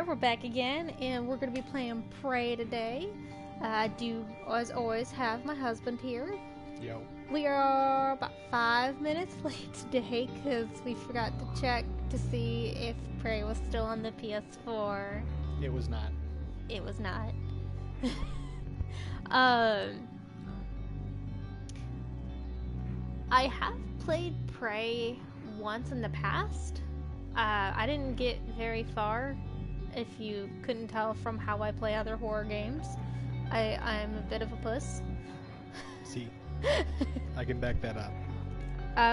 we're back again, and we're going to be playing Prey today. I do, as always, have my husband here. Yo. We are about 5 minutes late today, because we forgot to check to see if Prey was still on the PS4. It was not. It was not. I have played Prey once in the past. I didn't get very far, if you couldn't tell from how I play other horror games. I'm a bit of a puss. See, I can back that up.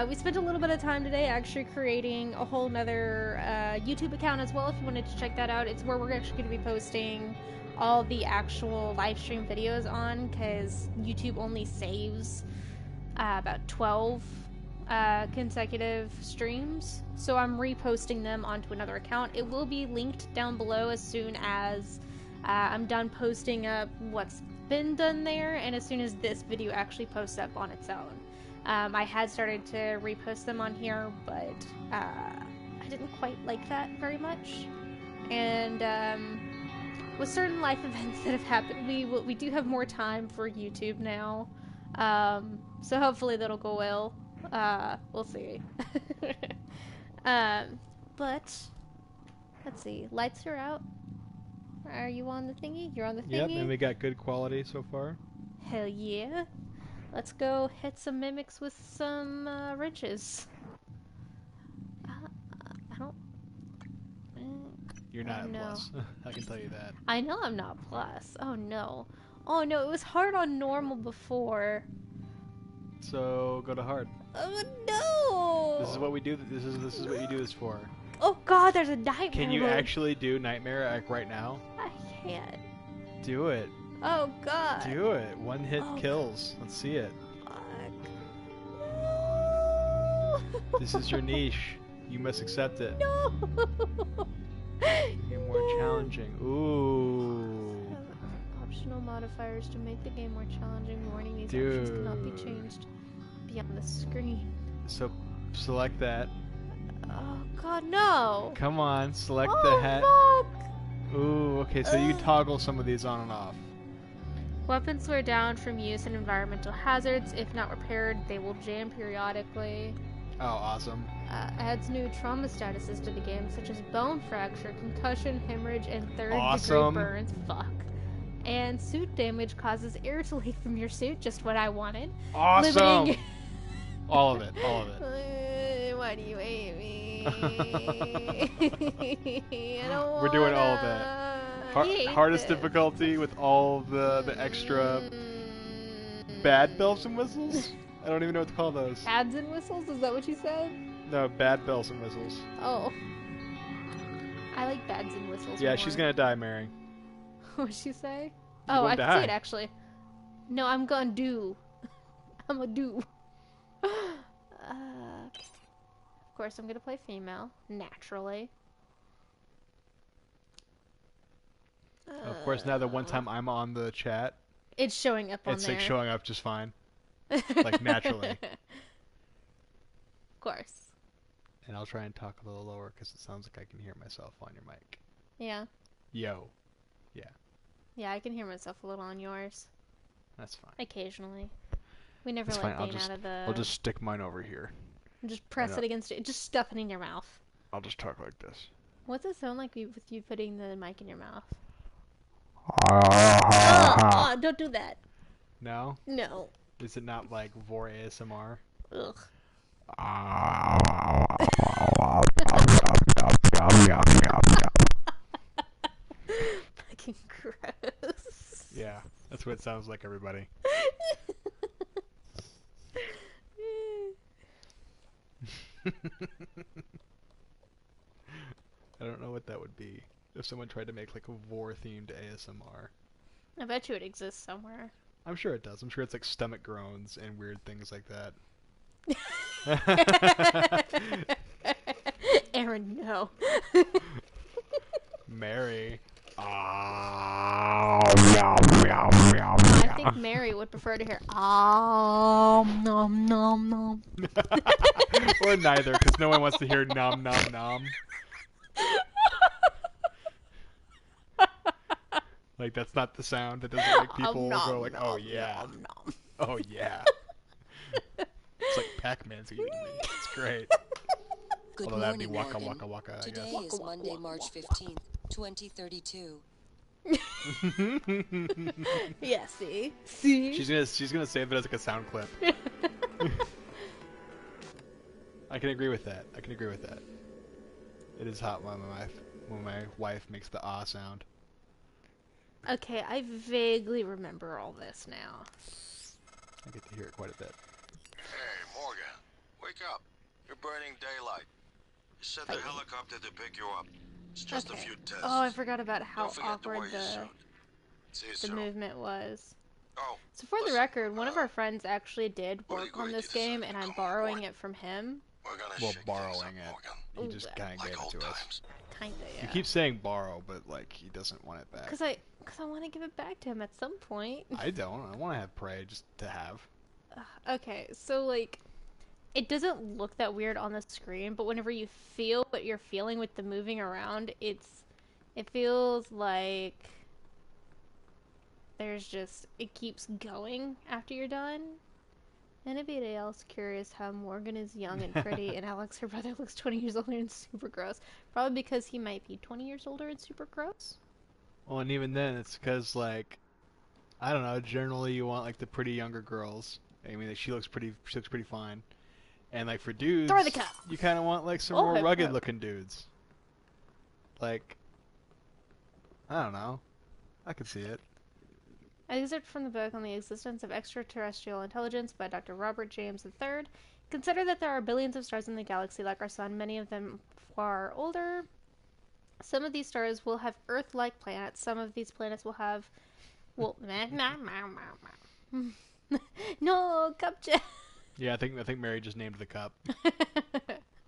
We spent a little bit of time today actually creating a whole nother YouTube account as well, if you wanted to check that out. It's where we're actually going to be posting all the actual live stream videos on, because YouTube only saves about 12 consecutive streams, so I'm reposting them onto another account. It will be linked down below as soon as I'm done posting up what's been done there, and as soon as this video actually posts up on its own. I had started to repost them on here, but I didn't quite like that very much, and with certain life events that have happened, we do have more time for YouTube now, so hopefully that'll go well. We'll see. But let's see. Lights are out. Are you on the thingy? You're on the thingy? Yep, and we got good quality so far. Hell yeah. Let's go hit some mimics with some wrenches. I don't... You're not no. a plus. I can tell you that. I know I'm not plus. Oh no. Oh no, it was hard on normal before. So go to hard. Oh no! This is what we do. This is what you do this for. Oh god, there's a nightmare. Can you mode. actually do nightmare like right now? I can't. Do it. Oh god. Do it. One hit kills. Let's see it. Fuck. This is your niche. You must accept it. No. You're more challenging. Ooh. Optional modifiers to make the game more challenging. Warning: these options cannot be changed beyond the screen. So select that. Oh god, no! Come on, select Oh the hat. fuck! Ooh, okay, so you toggle some of these on and off. Weapons slow down from use and environmental hazards. If not repaired, they will jam periodically. Oh, awesome. Adds new trauma statuses to the game, such as bone fracture, concussion, hemorrhage, and third-degree Awesome. burns. Fuck. And suit damage causes air to leak from your suit, just what I wanted. Awesome! Limiting... All of it, all of it. Why do you hate me? I don't wanna... We're doing all of that. Hardest difficulty with all the extra bad bells and whistles? I don't even know what to call those. Ads and whistles? Is that what you said? No, bad bells and whistles. Oh. I like bads and whistles Yeah, more. she's gonna die, Mary. What'd she say? You're Oh, I gonna can see die. it actually. No, I'm gonna do. I'm a do. Of course, I'm gonna play female, naturally. Of course, now the one time I'm on the chat, It's showing up on it's there. like showing up just fine. Like naturally. Of course. And I'll try and talk a little lower because it sounds like I can hear myself on your mic. Yeah. Yo. Yeah. Yeah, I can hear myself a little on yours. That's fine. Occasionally. We never That's let fine. Dane out of the... I'll just stick mine over here. Just press it against it. Just stuff it in your mouth. I'll just talk like this. What's it sound like with you putting the mic in your mouth? Don't do that. No? No. Is it not like Vor ASMR? Ugh. Fucking gross. Yeah, that's what it sounds like, everybody. I don't know what that would be if someone tried to make like a Vor-themed ASMR. I bet you it exists somewhere. I'm sure it does. I'm sure it's like stomach groans and weird things like that. Aaron, no. Mary. I think Mary would prefer to hear nom nom nom. Or neither, because no one wants to hear nom nom nom. Like, that's not the sound. That doesn't make people nom, go like, nom, oh yeah. nom, nom. Oh yeah. It's like Pac-Man's eating me. It's great. Good Although that'd be morning, waka Morgan. waka waka, I Today guess. is Monday, March 15th, 2032. Yeah, see? See? She's gonna save it as like a sound clip. I can agree with that. I can agree with that. It is hot when my wife makes the ah sound. Okay, I vaguely remember all this now. I get to hear it quite a bit. Hey, Morgan. Wake up. You're burning daylight. You set the helicopter to pick you up. It's just a few tests. Oh, I forgot about how awkward the movement was. Oh, So for the record, one of our friends actually did work on this game, and I'm borrowing it from him. Well, borrowing it. He just kind of gave it to us. Kinda, yeah. You keep saying borrow, but like he doesn't want it back. Cause I want to give it back to him at some point. I don't. I want to have Prey just to have. Okay, so like, it doesn't look that weird on the screen, but whenever you feel what you're feeling with the moving around, it feels like it keeps going after you're done. Anybody else curious how Morgan is young and pretty and Alex, her brother, looks 20 years older and super gross? Probably because he might be 20 years older and super gross. Well, and even then, it's because, like, I don't know, generally you want, like, the pretty younger girls. I mean, she looks pretty fine. And, like, for dudes, Throw the cup. You kind of want, like, some more rugged-looking dudes. Like, I don't know. I could see it. Excerpt from the book on the existence of extraterrestrial intelligence by Dr. Robert James III. Consider that there are billions of stars in the galaxy like our sun, many of them far older. Some of these stars will have Earth-like planets. Some of these planets will have... Well, no, cup jet. Yeah, I think Mary just named the cup.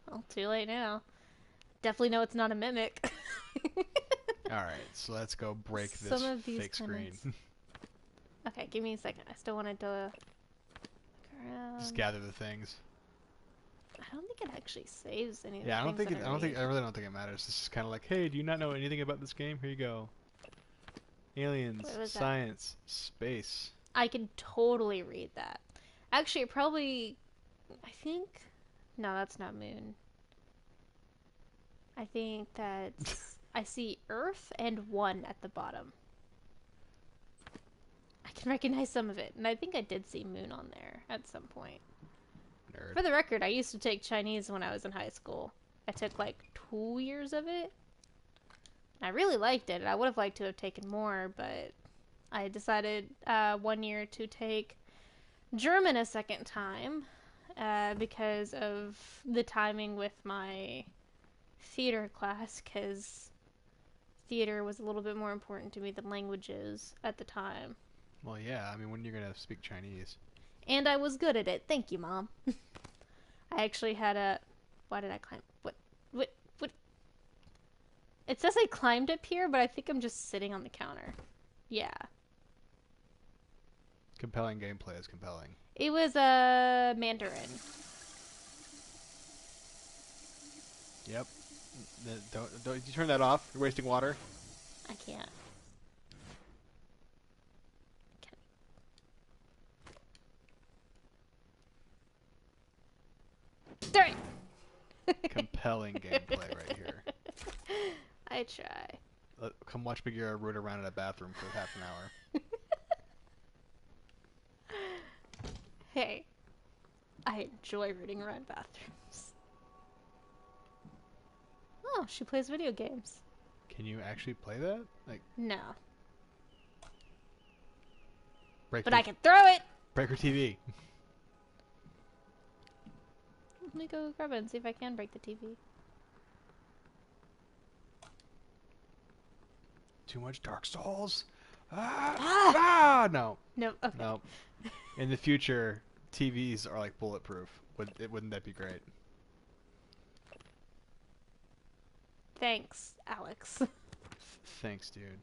Well, too late now. Definitely know it's not a mimic. Alright, so let's go break this fake screen. Okay, give me a second. I still wanted to look around. Just gather the things. I don't think it actually saves any of the Yeah, I really don't think it matters. This is kind of like, hey, do you not know anything about this game? Here you go. Aliens, science, space. I can totally read that. Actually, it probably... I think... No, that's not moon. I think that's... I see Earth and 1 at the bottom. I can recognize some of it. And I think I did see moon on there at some point. Nerd. For the record, I used to take Chinese when I was in high school. I took like 2 years of it. I really liked it. I would have liked to have taken more, but I decided 1 year to take German a second time because of the timing with my theater class, because theater was a little bit more important to me than languages at the time. Well, yeah, I mean, when you're going to speak Chinese. And I was good at it. Thank you, Mom. I actually had a... Why did I climb? What? It says I climbed up here, but I think I'm just sitting on the counter. Yeah. Compelling gameplay is compelling. It was a Mandarin. Yep. Don't you turn that off? You're wasting water. I can't. Darn it! Compelling gameplay right here. I try. Come watch Bagira root around in a bathroom for half an hour. Hey, I enjoy rooting around bathrooms. Oh, she plays video games. Can you actually play that? Like, no. But I can throw it! Break her TV. Let me go grab it and see if I can break the TV. Too much Dark Souls? Ah! No. No, okay. No. In the future, TVs are like bulletproof. Wouldn't that be great? Thanks, Alex. Thanks, dude.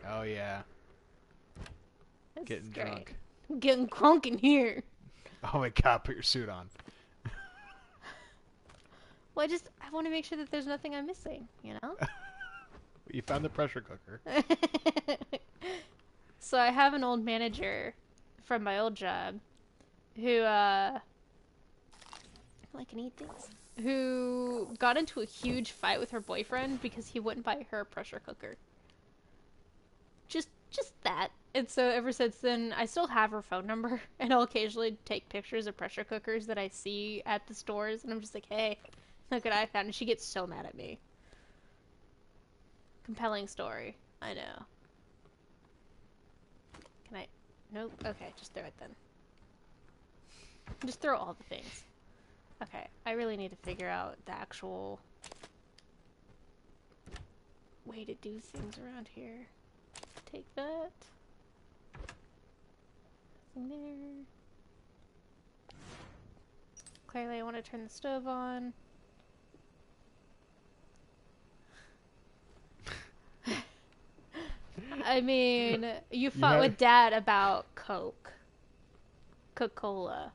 Oh, yeah. Getting drunk. I'm getting crunk in here. Oh my god, put your suit on. Well, I want to make sure that there's nothing I'm missing, you know? You found the pressure cooker. So I have an old manager from my old job who, I can eat things. Who got into a huge fight with her boyfriend because he wouldn't buy her a pressure cooker. Just that. And so ever since then, I still have her phone number, and I'll occasionally take pictures of pressure cookers that I see at the stores, and I'm just like, hey, look what I found. And she gets so mad at me. Compelling story. I know. Can I? Nope. Okay, just throw it then. Just throw all the things. Okay, I really need to figure out the actual way to do things around here. Take that. Nothing there. Clearly I want to turn the stove on. I mean, you fought with Dad about Coke. Coca-Cola.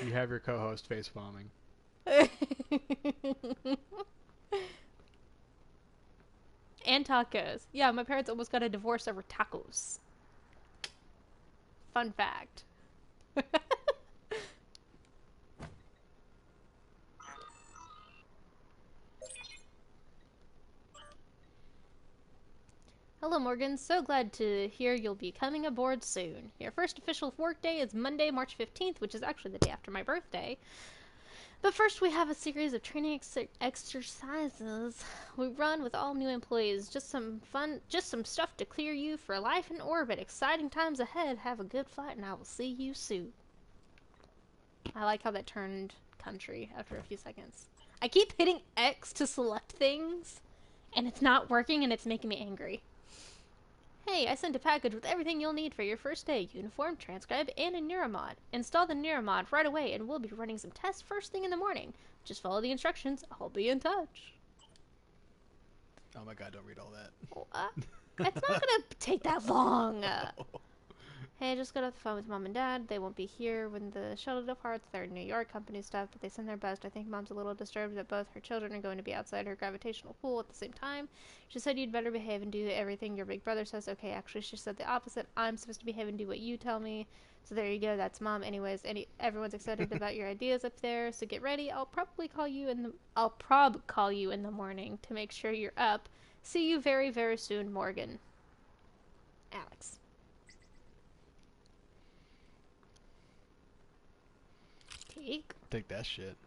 You have your co-host face bombing. And tacos. Yeah, my parents almost got a divorce over tacos. Fun fact. Hello, Morgan. So glad to hear you'll be coming aboard soon. Your first official work day is Monday, March 15th, which is actually the day after my birthday. But first, we have a series of training exercises we run with all new employees. Just some stuff to clear you for life in orbit. Exciting times ahead. Have a good flight, and I will see you soon. I like how that turned country after a few seconds. I keep hitting X to select things, and it's not working, and it's making me angry. Hey, I sent a package with everything you'll need for your first day. Uniform, transcribe, and a neuromod. Install the neuromod right away, and we'll be running some tests first thing in the morning. Just follow the instructions. I'll be in touch. Oh my god, don't read all that. It's not gonna take that long. Hey, I just got off the phone with Mom and Dad. They won't be here when the shuttle departs. They're New York company stuff, but they send their best. I think Mom's a little disturbed that both her children are going to be outside her gravitational pull at the same time. She said you'd better behave and do everything your big brother says. Okay, actually, she said the opposite. I'm supposed to behave and do what you tell me. So there you go. That's Mom. Anyways, everyone's excited about your ideas up there. So get ready. I'll call you in the morning to make sure you're up. See you very, very soon, Morgan. Alex. Take that shit.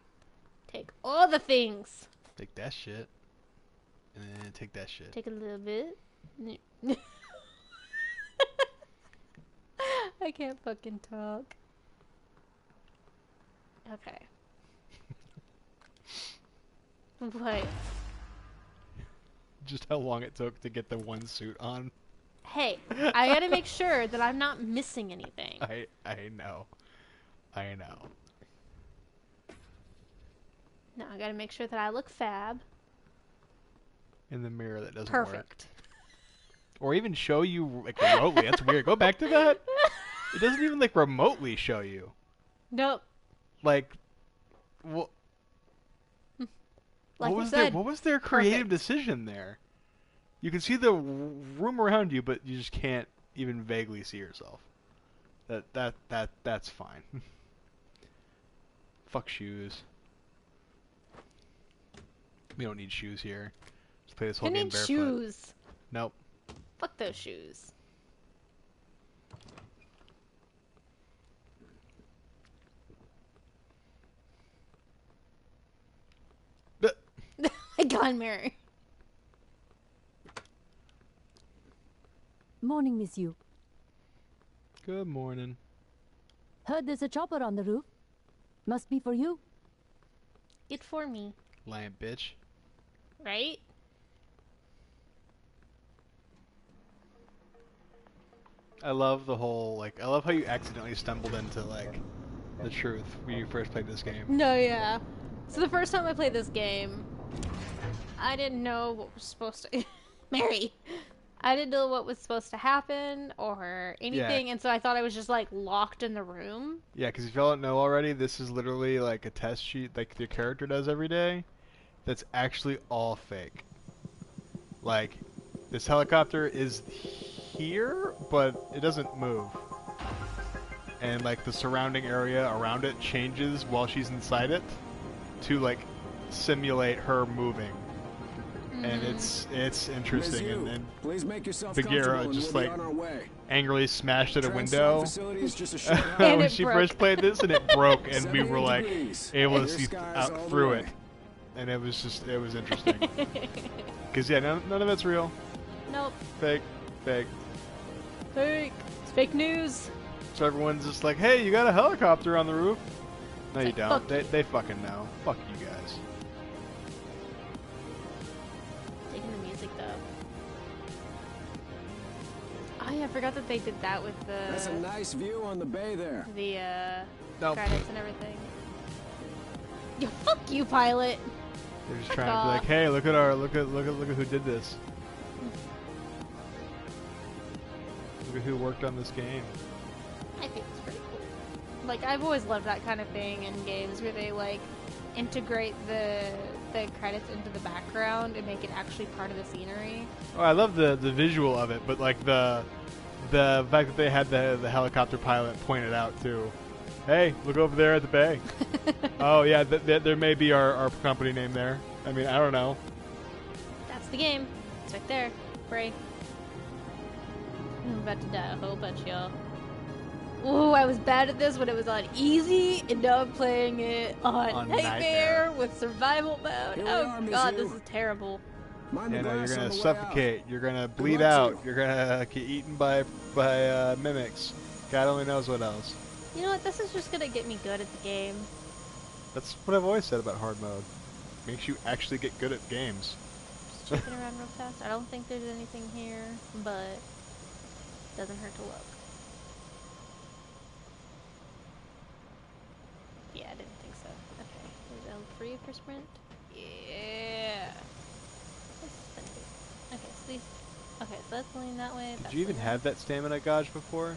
Take all the things. Take that shit. And then take that shit. Take a little bit. I can't fucking talk. Okay. What? Just how long it took to get the one suit on. Hey, I gotta make sure that I'm not missing anything. I know. I know. No, I gotta make sure that I look fab. In the mirror, that doesn't work. Perfect. Or even show you like remotely. That's weird. Go back to that. It doesn't even like remotely show you. Nope. Like, what? Like What was their creative decision there? You can see the room around you, but you just can't even vaguely see yourself. That's fine. Fuck shoes. We don't need shoes here. Let's play this whole game barefoot. Shoes? Nope. Fuck those shoes. My God, Mary. Morning, Miss Yu. Good morning. Heard there's a chopper on the roof. Must be for you. It's for me. Lying bitch. Right? I love the whole, I love how you accidentally stumbled into, the truth when you first played this game. No, yeah. So the first time I played this game, I didn't know what was supposed to... Mary! I didn't know what was supposed to happen or anything, and so I thought I was just like locked in the room. Yeah, because if y'all don't know already, this is literally like a test sheet like your character does every day. That's actually all fake. Like, this helicopter is here, but it doesn't move. And like the surrounding area around it changes while she's inside it to like simulate her moving. And it's interesting. And please make yourself Bagira just like angrily smashed at a window just And when it she broke. first played this, and it broke, and we were like able to Clear see skies all out the through way. it, and it was interesting. Because yeah, none of it's real, Nope. fake. Fake. It's fake news. So everyone's just like, hey, you got a helicopter on the roof? No, you It's like, don't. fuck They fucking know. Fuck you guys. Taking the music though. Oh yeah, I forgot that they did that with That's a the nice view on the bay there. No. credits and everything. Yeah, fuck you, pilot. They're just Fuck trying to be like, off. hey, look at who did this. Look at who worked on this game. I think it's pretty cool. Like I've always loved that kind of thing in games where they like integrate the credits into the background and make it actually part of the scenery. Oh, I love the visual of it, but like the fact that they had the helicopter pilot pointed out too. Hey, look over there at the bay. Oh yeah, there may be our company name there. I mean, I don't know. That's the game. It's right there. Prey. I'm about to die a whole bunch, y'all. Ooh, I was bad at this when it was on easy, and now I'm playing it on Nightmare with survival mode. Here we Oh are, Miss god, Yu. this is terrible. Mind You the know, you're glass gonna on the way suffocate. You're gonna bleed luck to out. you. You're gonna get eaten by mimics. God only knows what else. You know what? This is just gonna get me good at the game. That's what I've always said about hard mode. Makes you actually get good at games. Just checking around real fast. I don't think there's anything here, but doesn't hurt to look. Yeah, I didn't think so. Okay, there's L3 for sprint. Yeah. Okay, so these. Okay, so that's leaning that way. Did that's you even leaning have that stamina gauge before?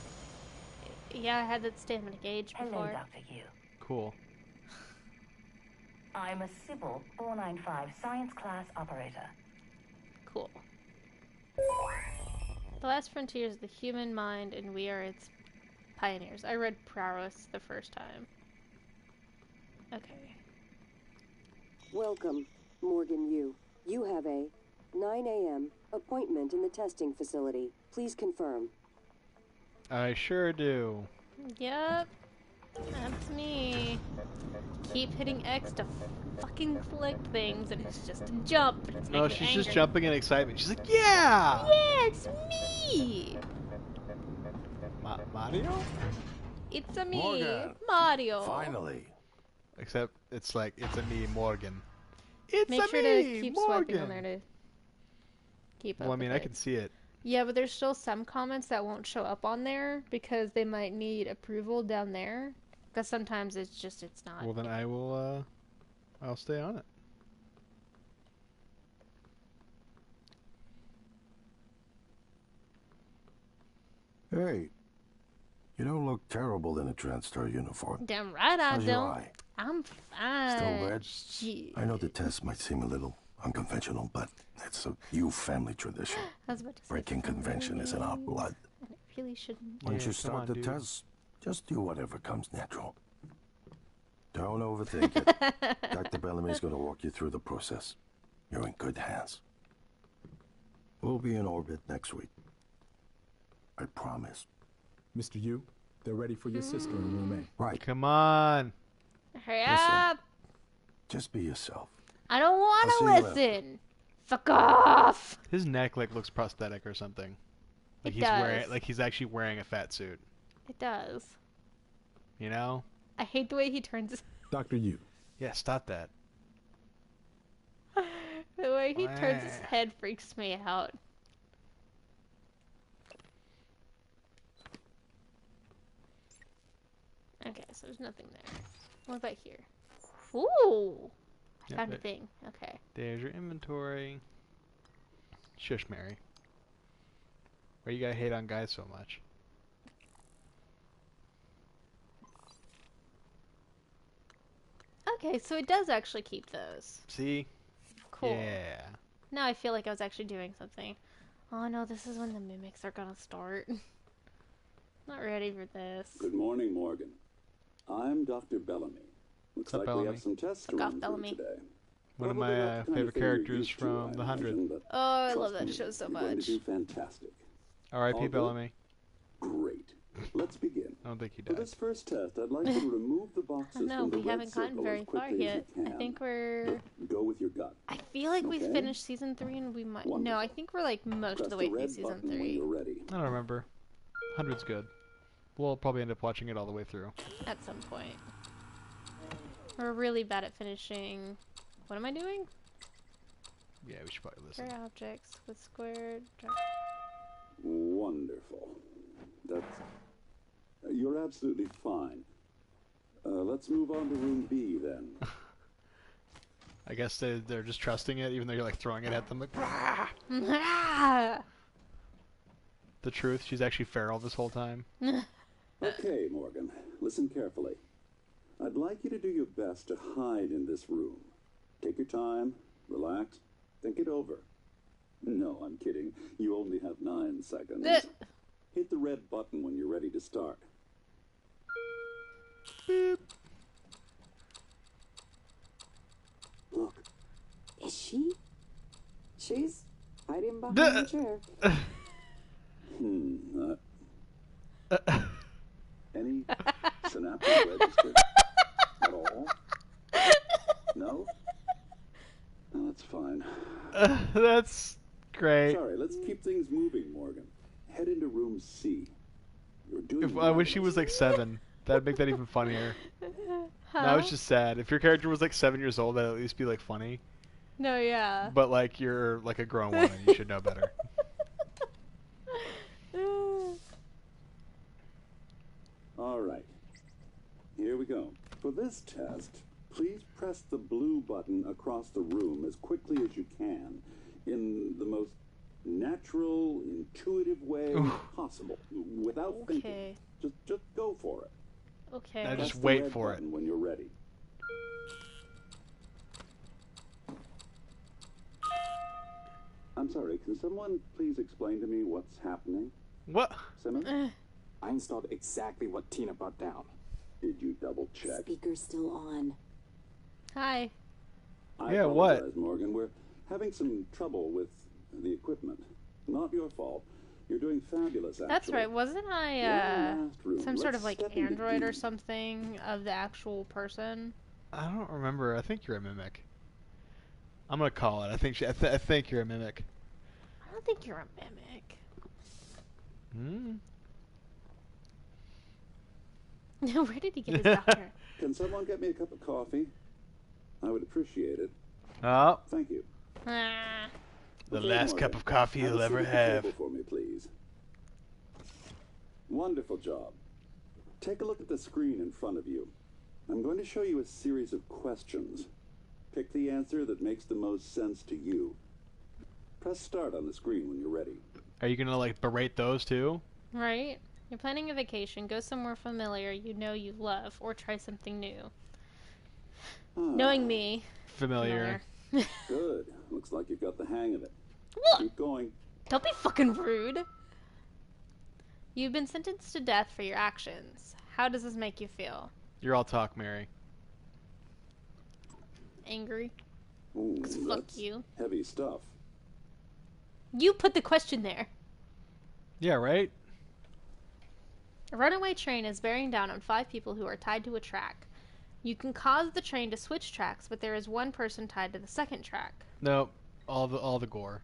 Yeah, I had that stamina gauge Hello, before. Dr. Yu. Cool. I'm a Sybil 495 science class operator. Cool. The last frontier is the human mind, and we are its pioneers. I read Prowess the first time. Okay. Welcome, Morgan Yu. You have a 9 a.m. appointment in the testing facility. Please confirm. I sure do. Yep. That's me. Keep hitting X to fucking collect things, and it's just a jump. And it's No, making me she's just angry. jumping in excitement. She's like, yeah! Yeah, it's me! Mario? It's a me, Morgan. Mario. Finally. Except it's like, it's a me, Morgan. It's Make a sure me, to keep Morgan. swiping on there to keep up Well, I mean, with I it. can see it. Yeah, but there's still some comments that won't show up on there because they might need approval down there. Because sometimes it's not. Well, then I will, I'll stay on it. Hey, you don't look terrible in a TranStar uniform. Damn right I How's your don't. eye? I'm fine. Still red? Shit. I know the test might seem a little unconventional, but it's a Yu family tradition. I was about to say Breaking convention is in our blood. and it really shouldn't. Once Yeah, you come start on, the dude. test, just do whatever comes natural. Don't overthink it. Dr. Bellamy's going to walk you through the process. You're in good hands. We'll be in orbit next week. I promise. Mr. Yu, they're ready for your sister in room A. Right. Come on. Hurry Listen. up! Just be yourself. I don't I'll want see to you after. listen. Fuck off! His neck like looks prosthetic or something. Like It he's wearing, does. like he's actually wearing a fat suit. It does. You know? I hate the way he turns. Dr. Yu, Yeah, stop that. The way he turns his head freaks me out. Okay, so there's nothing there. What about here? Ooh! I Yep, found a there- thing. Okay. There's your inventory. Shush, Mary. Why you gotta hate on guys so much? Okay, so it does actually keep those. See? Cool. Yeah. Now I feel like I was actually doing something. Oh no, this is when the mimics are gonna start. Not ready for this. Good morning, Morgan. I'm Dr. Bellamy. Looks like we have some tests to run through today. One of my favorite characters from The 100. Oh, I love that show so much. You're going to do fantastic. R.I.P. Bellamy. Great. Let's begin. I don't think he For died. this first test, I'd like you to remove the boxes No, from the we red haven't gotten circle very as far quickly as yet. you I can. think we're... Go with your gut. I feel like we Okay. finished season 3 and we might... Wonderful. No, I think we're like most Press of the way through red season button when 3. you're ready. I don't remember. 100's good. We'll probably end up watching it all the way through. At some point. We're really bad at finishing... What am I doing? Yeah, we should probably listen. Square objects with squared... Wonderful. That's... You're absolutely fine. Let's move on to room B then. I guess they're just trusting it, even though you're like throwing it at them. Like, "Rah!" The truth, she's actually feral this whole time. Okay, Morgan, listen carefully. I'd like you to do your best to hide in this room. Take your time, relax, think it over. No, I'm kidding. You only have 9 seconds. Hit the red button when you're ready to start. Beep. Look, is she? She's hiding behind the chair. Any synaptic register? At all? No? No, that's fine. That's great. Sorry, let's keep things moving, Morgan. Head into room C. You're doing I wish he was like 7. That'd make that even funnier. No, it's just sad. If your character was like 7 years old, that'd at least be like funny. No, yeah. But like you're like a grown woman, you should know better. All right. Here we go. For this test, please press the blue button across the room as quickly as you can in the most natural, intuitive way possible, without thinking. Just go for it. Okay. Now Press just the wait red for it. button when you're ready. I'm sorry, can someone please explain to me what's happening? What? Simmons? I installed exactly what Tina brought down. Did you double check? Speaker's still on. Hi. I Yeah, what? apologize, Morgan. We're having some trouble with the equipment. Not your fault. You're doing fabulous, actually. That's right. Wasn't I, last room. some sort of Let's like step into android or D. something of the actual person? I don't remember. I think you're a mimic. I'm gonna call it. I think I think you're a mimic. I don't think you're a mimic. Where did he get his doctor? Can someone get me a cup of coffee? I would appreciate it. Oh. Thank you. Ah. The Okay, last Morgan, cup of coffee have a you'll ever seat at the have. table for me, please. Wonderful job. Take a look at the screen in front of you. I'm going to show you a series of questions. Pick the answer that makes the most sense to you. Press start on the screen when you're ready. Are you gonna like berate those too? Right? You're planning a vacation. Go somewhere familiar you know you love, or try something new. Knowing me. Familiar. Good. Looks like you've got the hang of it. Keep going. Don't be fucking rude. You've been sentenced to death for your actions. How does this make you feel? You're all talk, Mary. Angry? Ooh, 'Cause fuck that's you. heavy stuff. You put the question there. Yeah, right? A runaway train is bearing down on 5 people who are tied to a track. You can cause the train to switch tracks, but there is one person tied to the second track. Nope. All the gore.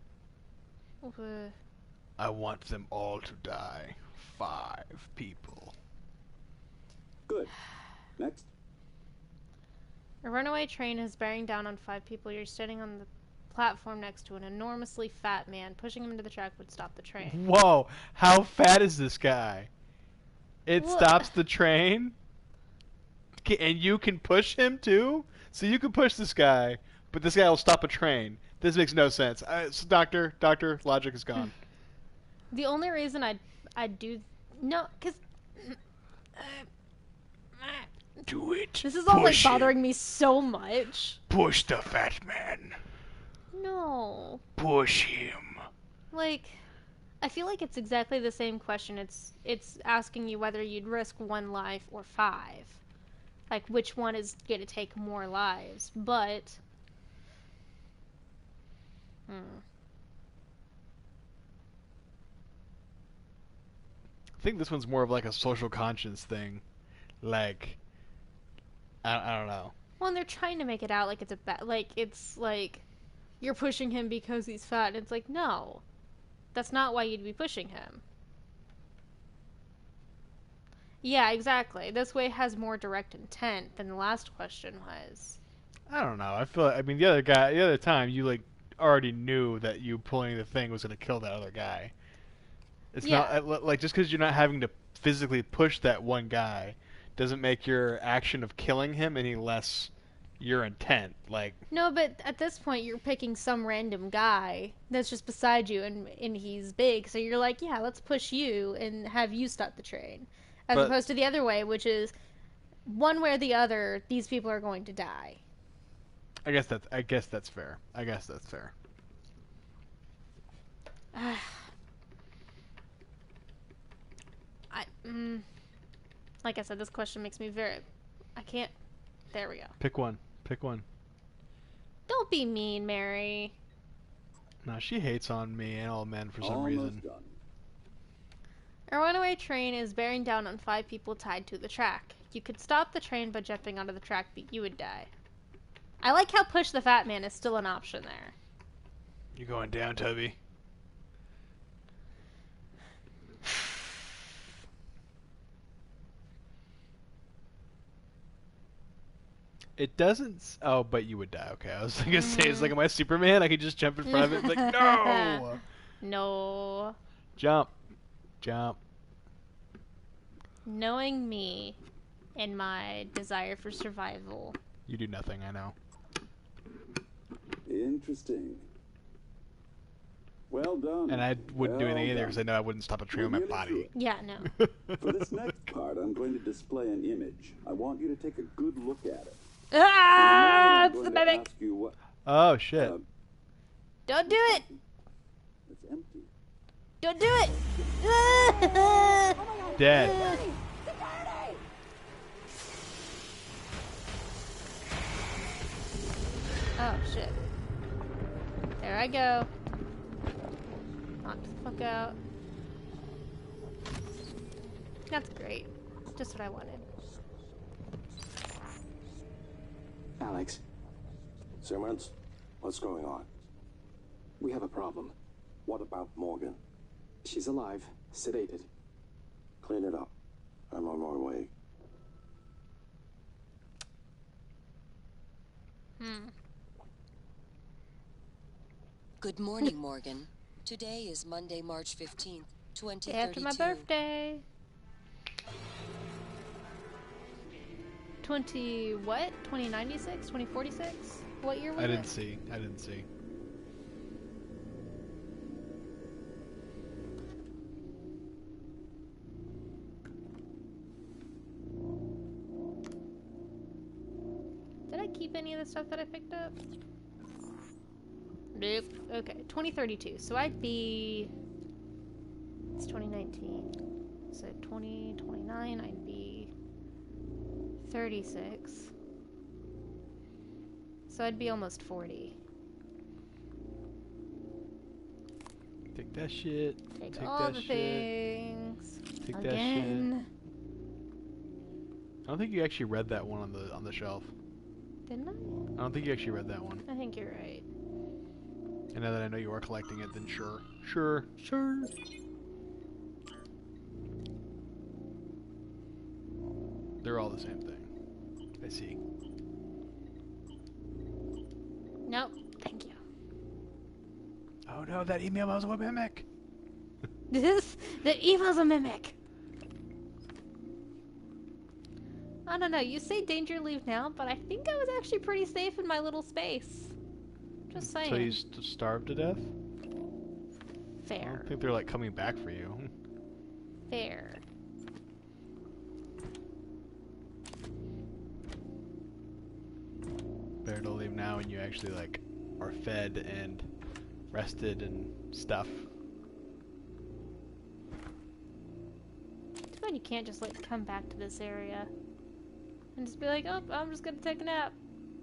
Uh, I want them all to die. 5 people. Good. Next. A runaway train is bearing down on 5 people. You're standing on the platform next to an enormously fat man. Pushing him into the track would stop the train. Whoa! How fat is this guy? It What? stops the train? And you can push him too? So you can push this guy, but this guy will stop a train. This makes no sense. So doctor, logic is gone. The only reason I do no, cause Do it. this is all like Push bothering him. me so much. Push the fat man. No. Push him. Like, I feel like it's exactly the same question. It's asking you whether you'd risk 1 life or 5. Like, which one is going to take more lives. But... I think this one's more of like a social conscience thing. Like, I don't know. Well, and they're trying to make it out like it's a like, it's like, you're pushing him because he's fat. And it's like, no. That's not why you'd be pushing him. Yeah, exactly. This way has more direct intent than the last question was. I don't know. I feel like, I mean, the other time, you, like, already knew that you pulling the thing was going to kill that other guy. It's not, like, just because you're not having to physically push that one guy doesn't make your action of killing him any less your intent. Like, no, but at this point, you're picking some random guy that's just beside you, and he's big, so you're like, yeah, let's push you and have you stop the train. As opposed to the other way, which is, one way or the other, these people are going to die. I guess that's fair. Like I said, this question makes me I can't. There we go. Pick one. Don't be mean, Mary. No, she hates on me and all men for some reason. Done. A runaway train is bearing down on 5 people tied to the track. You could stop the train by jumping onto the track, but you would die. I like how push the fat man is still an option there. You going down, Tubby? It doesn't... Oh, but you would die. Okay, I was going to say, it's like, am I Superman? I could just jump in front of it. Like, no! No. Jump. Knowing me and my desire for survival. You do nothing, I know. Interesting. Well done. And I wouldn't do anything either because I know I wouldn't stop a train with my body. Yeah, no. For this next part, I'm going to display an image. I want you to take a good look at it. Ah! It's the mimic! Oh, shit. Don't do it! It's empty. Don't do it! Dead. Oh, shit. There I go. Knocked the fuck out. That's great. Just what I wanted. Alex, Simmons, what's going on? we have a problem. What about Morgan? She's alive, sedated. Clean it up. I'm on my way. Good morning, Morgan. Today is Monday, March 15th, 2032. Day after my birthday. 2096? 2046? What year was it? I didn't see. Did I keep any of the stuff that I picked up? Nope. Okay, 2032. So I'd be... It's 2019. So 2029, I'd be 36. So I'd be almost 40. Take that shit. Take all the things. Take that shit. I don't think you actually read that one on the shelf. Didn't I? I don't think you actually read that one. I think you're right. And now that I know you are collecting it, then sure. Sure. They're all the same thing. I see. Nope. Thank you. Oh no, that email was a mimic. The email's a mimic. I don't know. You say danger, leave now, but I think I was actually pretty safe in my little space. Just saying. So you starved to death? I Fair. don't think they're like coming back for you. Fair. Better to leave now when you actually like are fed and rested and stuff. Too bad you can't just like come back to this area and just be like, oh, I'm just gonna take a nap.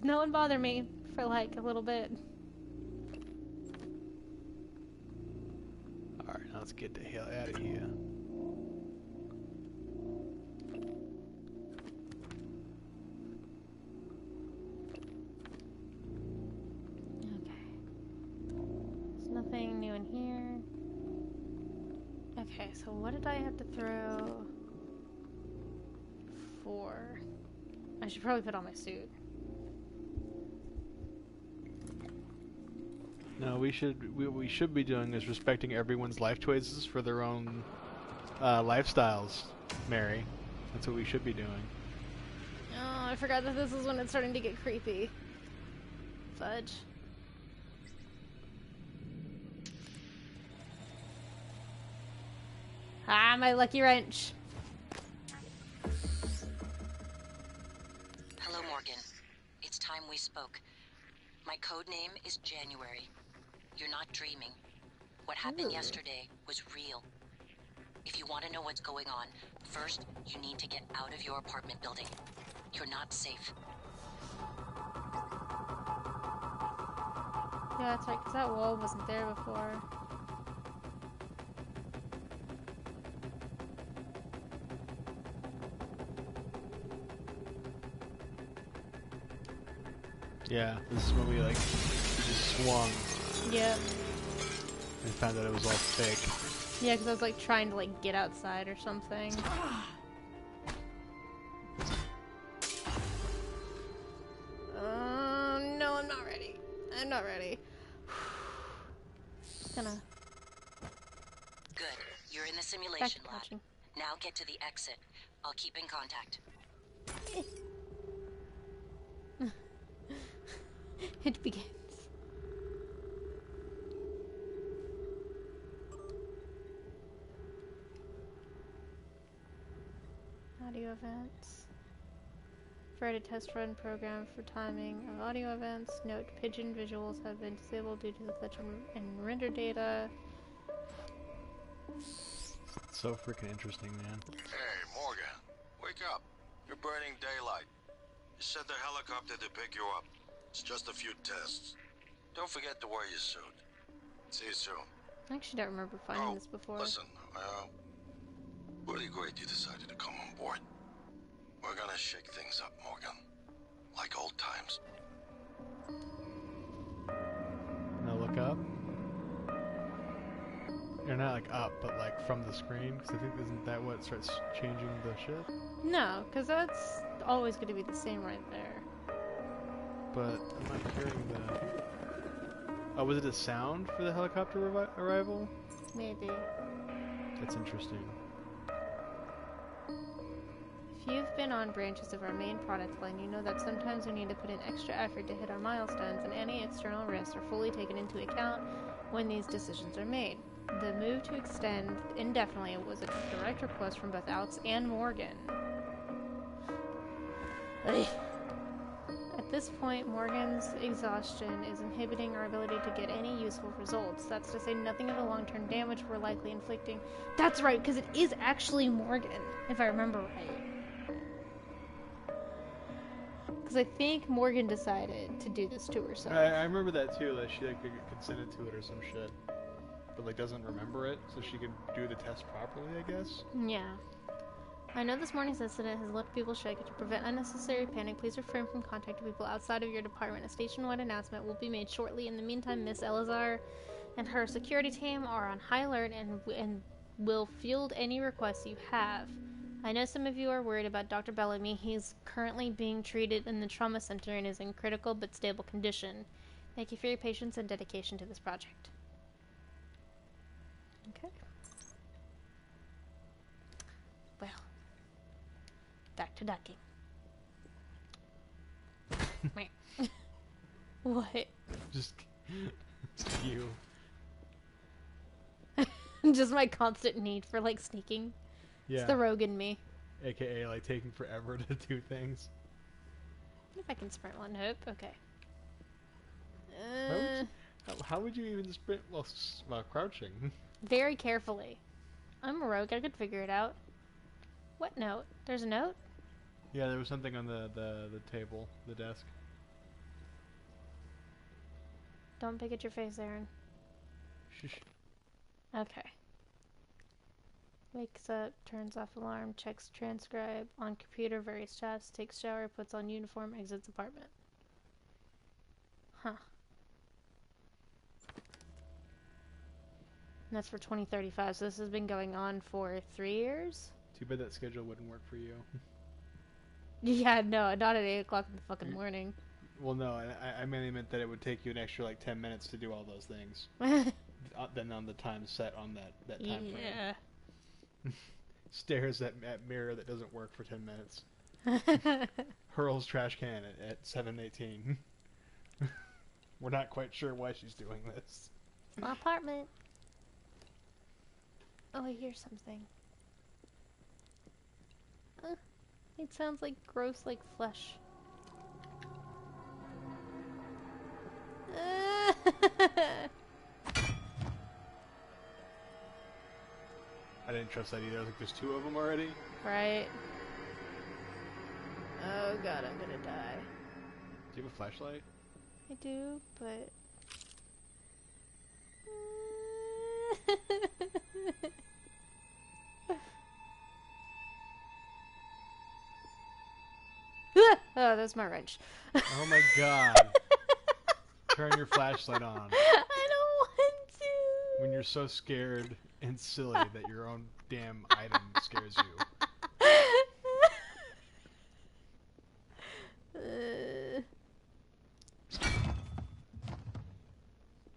No one bother me for like a little bit. Alright, now let's get the hell out of here. Nothing new in here. Okay, so what did I have to throw for? I should probably put on my suit. No, what we should be doing is respecting everyone's life choices for their own lifestyles, Mary. That's what we should be doing. Oh, I forgot that this is when it's starting to get creepy. Fudge. Ah, my lucky wrench. Hello, Morgan. It's time we spoke. My code name is January. You're not dreaming. What happened yesterday was real. If you want to know what's going on, first, you need to get out of your apartment building. You're not safe. Yeah, that's right, because that wall wasn't there before. Yeah, this is when we like just swung. Yep. And found out it was all fake. Yeah, because I was like trying to like get outside or something. No, I'm not ready. I'm not ready. Gonna. Good. You're in the simulation lab. Now get to the exit. I'll keep in contact. It begins. Audio events. Write a test run program for timing of audio events. Note, pigeon visuals have been disabled due to the glitch in render data. It's so freaking interesting, man. Hey, Morgan. Wake up. You're burning daylight. You said the helicopter to pick you up. It's just a few tests. Don't forget to wear your suit. See you soon. I actually don't remember finding this before. Listen, really great you decided to come on board. We're gonna shake things up, Morgan. Like old times. Now look up. You're not like up, but like from the screen, because I think isn't that what starts changing the shit? No, because that's always going to be the same right there. But I'm not hearing the... Oh, was it a sound for the helicopter arrival? Maybe. That's interesting. If you've been on branches of our main product line, you know that sometimes we need to put in extra effort to hit our milestones, and any external risks are fully taken into account when these decisions are made. The move to extend indefinitely was a direct request from both Alex and Morgan. Ugh. At this point, Morgan's exhaustion is inhibiting our ability to get any useful results. That's to say nothing of the long-term damage we're likely inflicting. That's right, because it is actually Morgan, if I remember right. Because I think Morgan decided to do this to herself. I remember that too, that she like consented to it or some shit. But like doesn't remember it, so she can do the test properly, I guess? Yeah. I know this morning's incident has left people shaken. To prevent unnecessary panic, please refrain from contacting people outside of your department. A station-wide announcement will be made shortly. In the meantime, Miss Elazar and her security team are on high alert and will field any requests you have. I know some of you are worried about Dr. Bellamy. He's currently being treated in the trauma center and is in critical but stable condition. Thank you for your patience and dedication to this project. Okay. Well, back to ducking. What? Just you. Just my constant need for like sneaking. Yeah. It's the rogue in me. AKA like taking forever to do things. If I can sprint one, hope. Okay. How would you even sprint while crouching? Very carefully. I'm a rogue. I could figure it out. What note? There's a note? Yeah, there was something on the table, the desk. Don't pick at your face, Aaron. Shush. Okay. Wakes up, turns off alarm, checks transcribe, on computer, various tasks, takes shower, puts on uniform, exits apartment. Huh. And that's for 2035, so this has been going on for 3 years? Too bad that schedule wouldn't work for you. Yeah, no, not at 8 o'clock in the fucking morning. Well, no, I mainly meant that it would take you an extra, like, 10 minutes to do all those things. Than on the time set on that time frame. Yeah. Stares at mirror that doesn't work for 10 minutes. Hurls trash can at 7:18. We're not quite sure why she's doing this. It's my apartment. Oh, I hear something. It sounds like gross, like flesh. I didn't trust that either. I was like, there's 2 of them already? Right. Oh god, I'm gonna die. Do you have a flashlight? I do, but... Oh, that's my wrench. Oh my god. Turn your flashlight on. I don't want to. When you're so scared and silly that your own damn item scares you.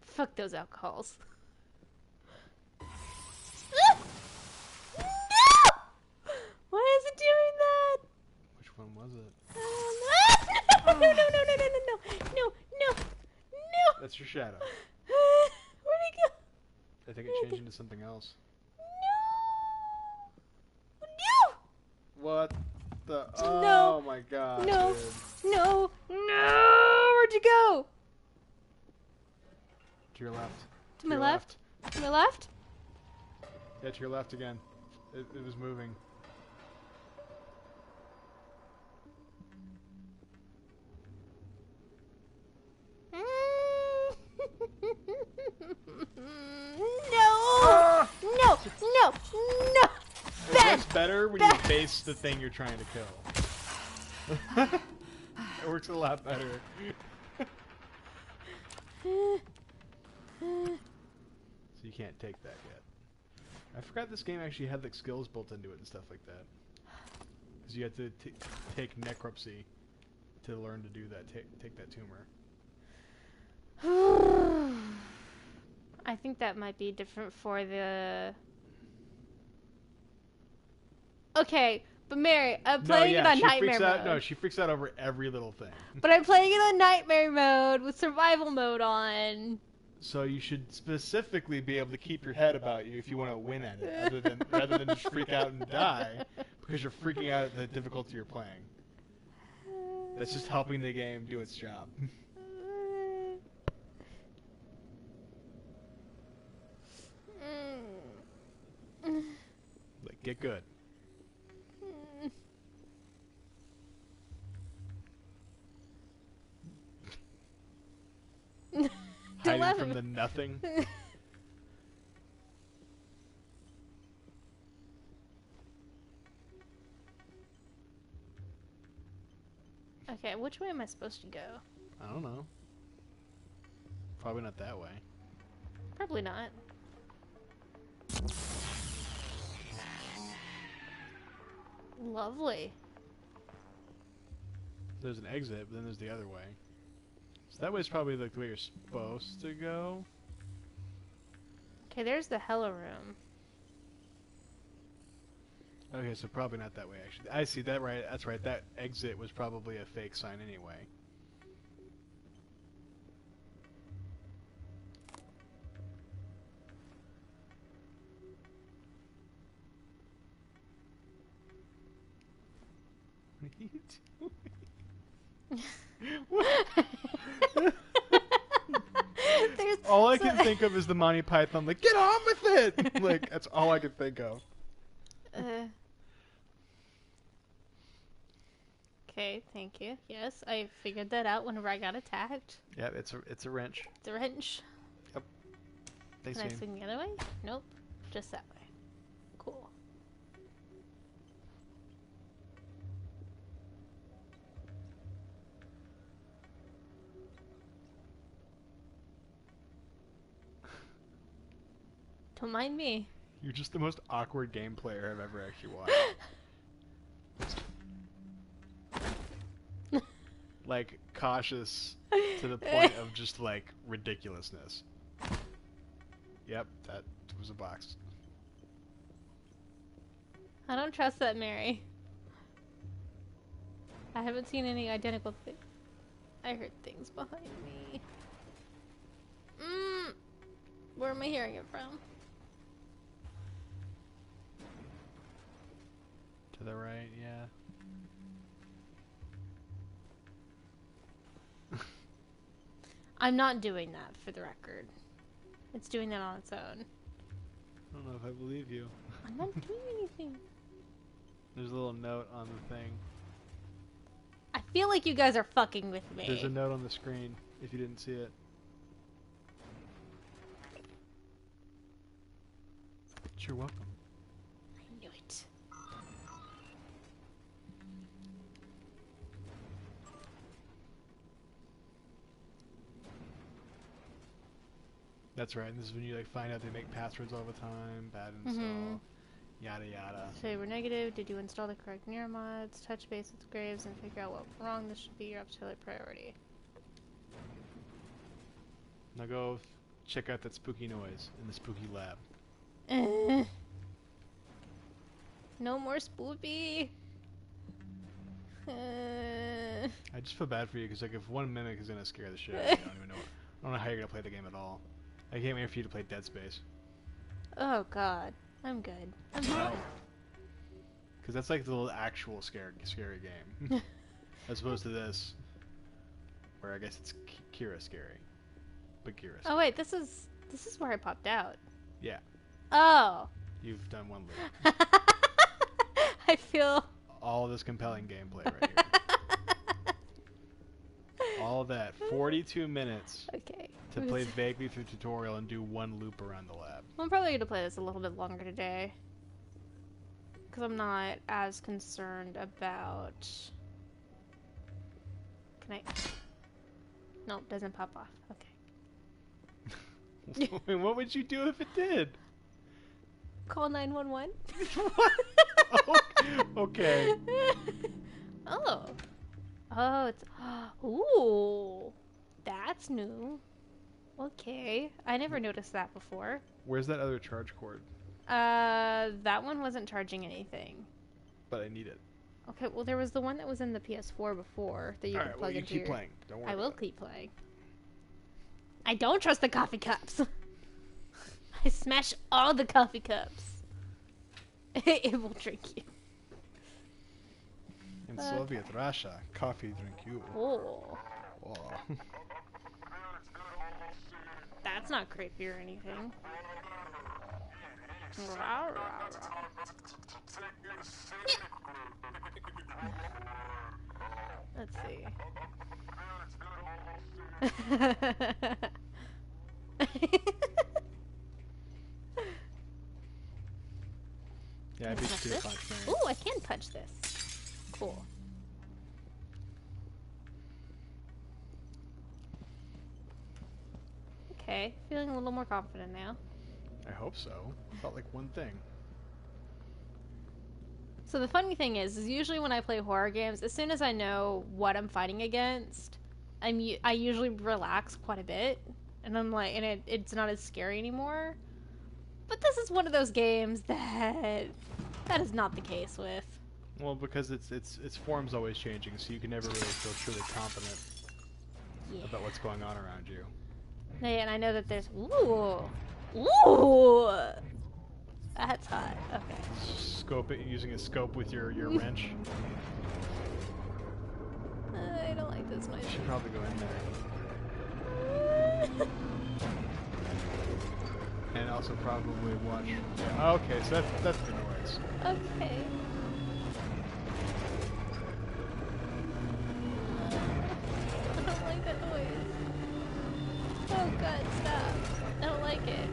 Fuck those alcohols. No! Why is it doing that? Which one was it? No. That's your shadow. Where'd it go? I think it changed into something else. No! What the? No. Oh my god. No. Dude. No. Where'd you go? To your left. To my left? To my left? Yeah, to your left again. It was moving. No! It works better when you face the thing you're trying to kill. It works a lot better. So you can't take that yet. I forgot this game actually had like skills built into it and stuff like that. Because you had to take necropsy to learn to do that. Take that tumor. I think that might be different for the... Okay, but Mary, I'm playing it on Nightmare mode. No, she freaks out over every little thing. But I'm playing it on Nightmare mode with survival mode on. So you should specifically be able to keep your head about you if you want to win at it, rather than just freak out and die because you're freaking out at the difficulty you're playing. That's just helping the game do its job. Like, get good. Hiding from the nothing. Okay, which way am I supposed to go? I don't know. Probably not that way. Probably not. Lovely. There's an exit, but then there's the other way. So that way's probably like the way you're supposed to go. Okay, there's the Hella room. Okay, so probably not that way, actually. I see that right. That's right. That exit was probably a fake sign anyway. All I can think of is the Monty Python, like, get on with it! Like, that's all I can think of. Okay, thank you. Yes, I figured that out whenever I got attacked. Yeah, it's a wrench. It's a wrench. Yep. Thanks, Can I swing the other way? Nope. Just that way. Cool. Don't mind me. You're just the most awkward game player I've ever actually watched. Like, cautious to the point of just, like, ridiculousness. Yep, that was a box. I don't trust that Mary. I haven't seen any identical things. I heard things behind me. Where am I hearing it from? To the right, yeah. I'm not doing that, for the record. It's doing that on its own. I don't know if I believe you. I'm not doing anything. There's a little note on the thing. I feel like you guys are fucking with me. There's a note on the screen, if you didn't see it. You're welcome. I knew it. That's right, and this is when you like find out they make passwords all the time, bad install, yada yada. So we're negative. Did you install the correct near mods? Touch base with Graves and figure out what's wrong. This should be your absolute priority. Now go check out that spooky noise in the spooky lab. No more spoopy. I just feel bad for you because like if one mimic is gonna scare the shit out of you, I don't know how you're gonna play the game at all. I can't wait for you to play Dead Space. Oh god, I'm good. I'm good. Because that's like the little actual scary game, as opposed to this, where I guess it's Kira scary, but Kira. Oh wait, this is where I popped out. Yeah. Oh. You've done one loop. I feel all this compelling gameplay right here. All of that 42 minutes. Okay. To play vaguely through tutorial and do one loop around the lab. I'm probably gonna play this a little bit longer today. Because I'm not as concerned about... Can I... Nope, doesn't pop off. Okay. What would you do if it did? Call 911? Okay. Oh. Oh, it's... Ooh. That's new. Okay. I never noticed that before. Where's that other charge cord? That one wasn't charging anything. But I need it. Okay, well there was the one that was in the PS4 before that you could plug into keep playing. Don't worry. I will keep playing. I don't trust the coffee cups. I smash all the coffee cups. It will drink you. In Soviet Russia, coffee drink you. Oh. Oh. That's not creepy or anything. Let's see. Yeah, I beat you to a punch, man. Ooh, I can punch this. Cool. Okay, feeling a little more confident now. I hope so. Felt like one thing. So the funny thing is usually when I play horror games, as soon as I know what I'm fighting against, I usually relax quite a bit, and I'm like, and it's not as scary anymore. But this is one of those games that is not the case with. Well, because its form's always changing, so you can never really feel truly confident about what's going on around you. Yeah, and I know that there's that's hot. Okay. Scope it using a scope with your wrench. hate those noises. Should probably go in there. And also probably watch. Yeah, okay, so that's the noise. Okay. I don't like that noise. Oh god, stop. I don't like it.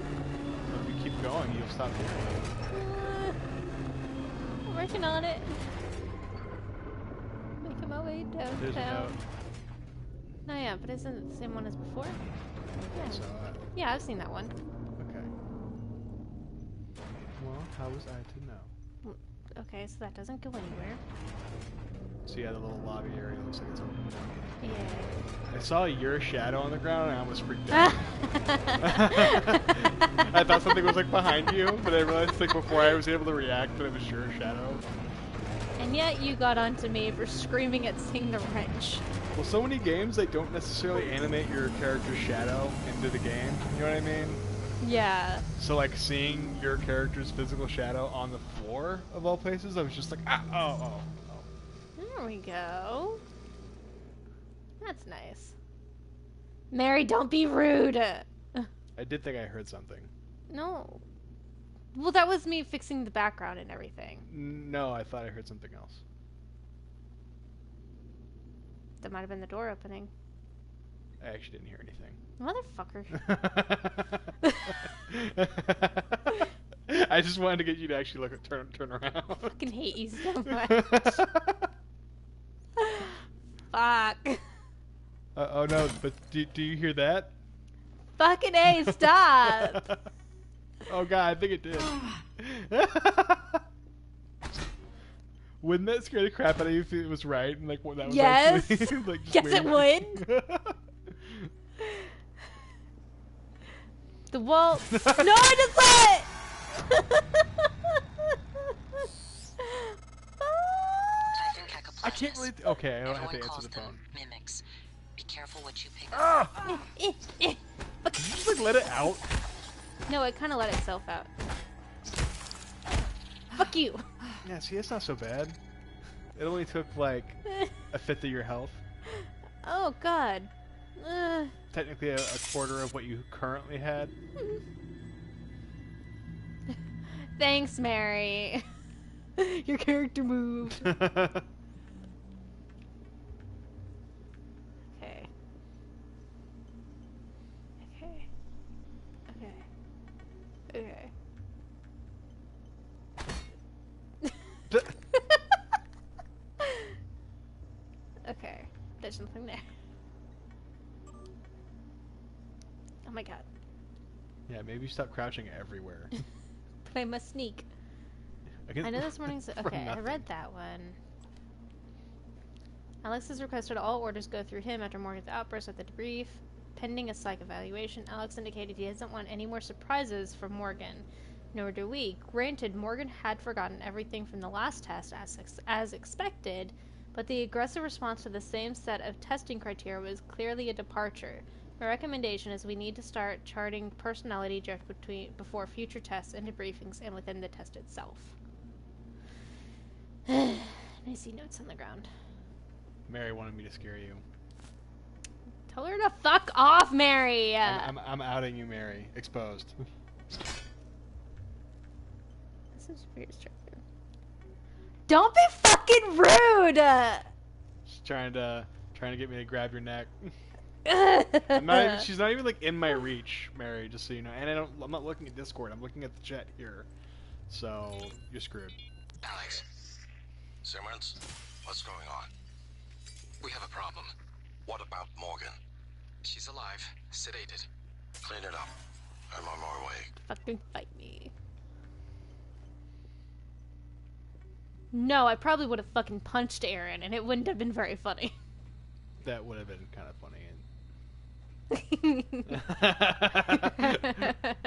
So if you keep going, you'll stop hearing it. I'm working on it. Making my way downtown. There's a note. No, yeah, but isn't it the same one as before? Yeah. So, Yeah, I've seen that one. okay. Well, how was I to know? Okay, so that doesn't go anywhere. So yeah, the little lobby area looks like it's open now. Yeah. I saw your shadow on the ground and I almost freaked out. I thought something was like behind you, but I realized like before I was able to react that it was your shadow. And yet you got onto me for screaming at seeing the wrench. Well, so many games they don't necessarily animate your character's shadow into the game. You know what I mean? Yeah. So like seeing your character's physical shadow on the floor of all places, I was just like, oh. There we go. That's nice. Mary, don't be rude. I did think I heard something. No. Well, that was me fixing the background and everything. No, I thought I heard something else. That might have been the door opening. I actually didn't hear anything. Motherfucker. I just wanted to get you to actually look at turn around. I fucking hate you so much. Fuck. Oh no, but do you hear that? Fucking A, stop. Oh god, I think it did. Wouldn't that scare the crap out of you if it was right? And like what that was actually like just yes, it would. The wall. No, I just saw it. I can't really. Okay, I don't have to answer the phone. Mimics. Be careful what you pick up. Did you just like let it out? No, it kind of let itself out. Fuck you. Yeah, see, it's not so bad. It only took like a fifth of your health. Oh god. Technically a quarter of what you currently had. Thanks, Mary. Your character moved. Okay. Okay, there's nothing there. Oh my god. Yeah, maybe stop crouching everywhere. But I must sneak. I know this morning's... Okay, I read that one. Alex has requested all orders go through him after Morgan's outburst at the debrief. Pending a psych evaluation, Alex indicated he doesn't want any more surprises from Morgan. Nor do we. Granted, Morgan had forgotten everything from the last test as expected, but the aggressive response to the same set of testing criteria was clearly a departure. My recommendation is we need to start charting personality drift before future tests and debriefings and within the test itself. I see notes on the ground. Mary wanted me to scare you. Tell her to fuck off, Mary! I'm outing you, Mary. Exposed. This is weird structure. Don't be fucking rude! She's trying to get me to grab your neck. She's not even like in my reach, Mary, just so you know. And I'm not looking at Discord, I'm looking at the chat here. So you're screwed. Alex. Simmons, what's going on? We have a problem. What about Morgan? She's alive, sedated. Clean it up. I'm on my way. Fucking fight me. No, I probably would have fucking punched Aaron, and it wouldn't have been very funny. That would have been kind of funny.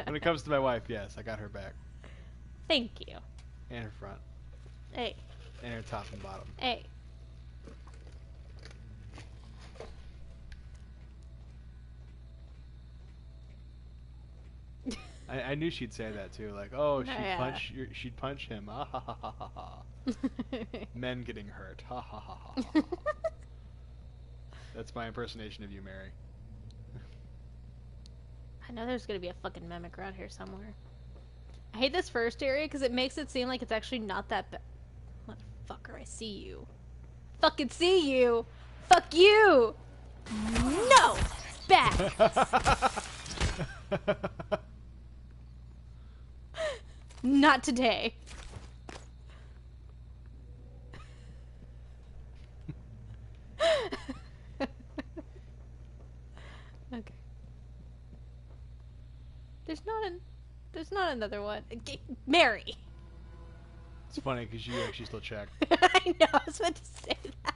When it comes to my wife, yes, I got her back. Thank you. And her front. Hey. And her top and bottom. Hey. I knew she'd say that too, like, oh, she'd punch him. Ah, ha, ha, ha, ha, ha. Men getting hurt. Ha ha ha ha. That's my impersonation of you, Mary. I know there's gonna be a fucking mimic around here somewhere. I hate this first area because it makes it seem like it's actually not that bad. Motherfucker, I see you. Fucking see you! Fuck you! No! Back! Not today. Okay. There's not another one. Mary. It's funny because you actually still checked. I know. I was about to say that.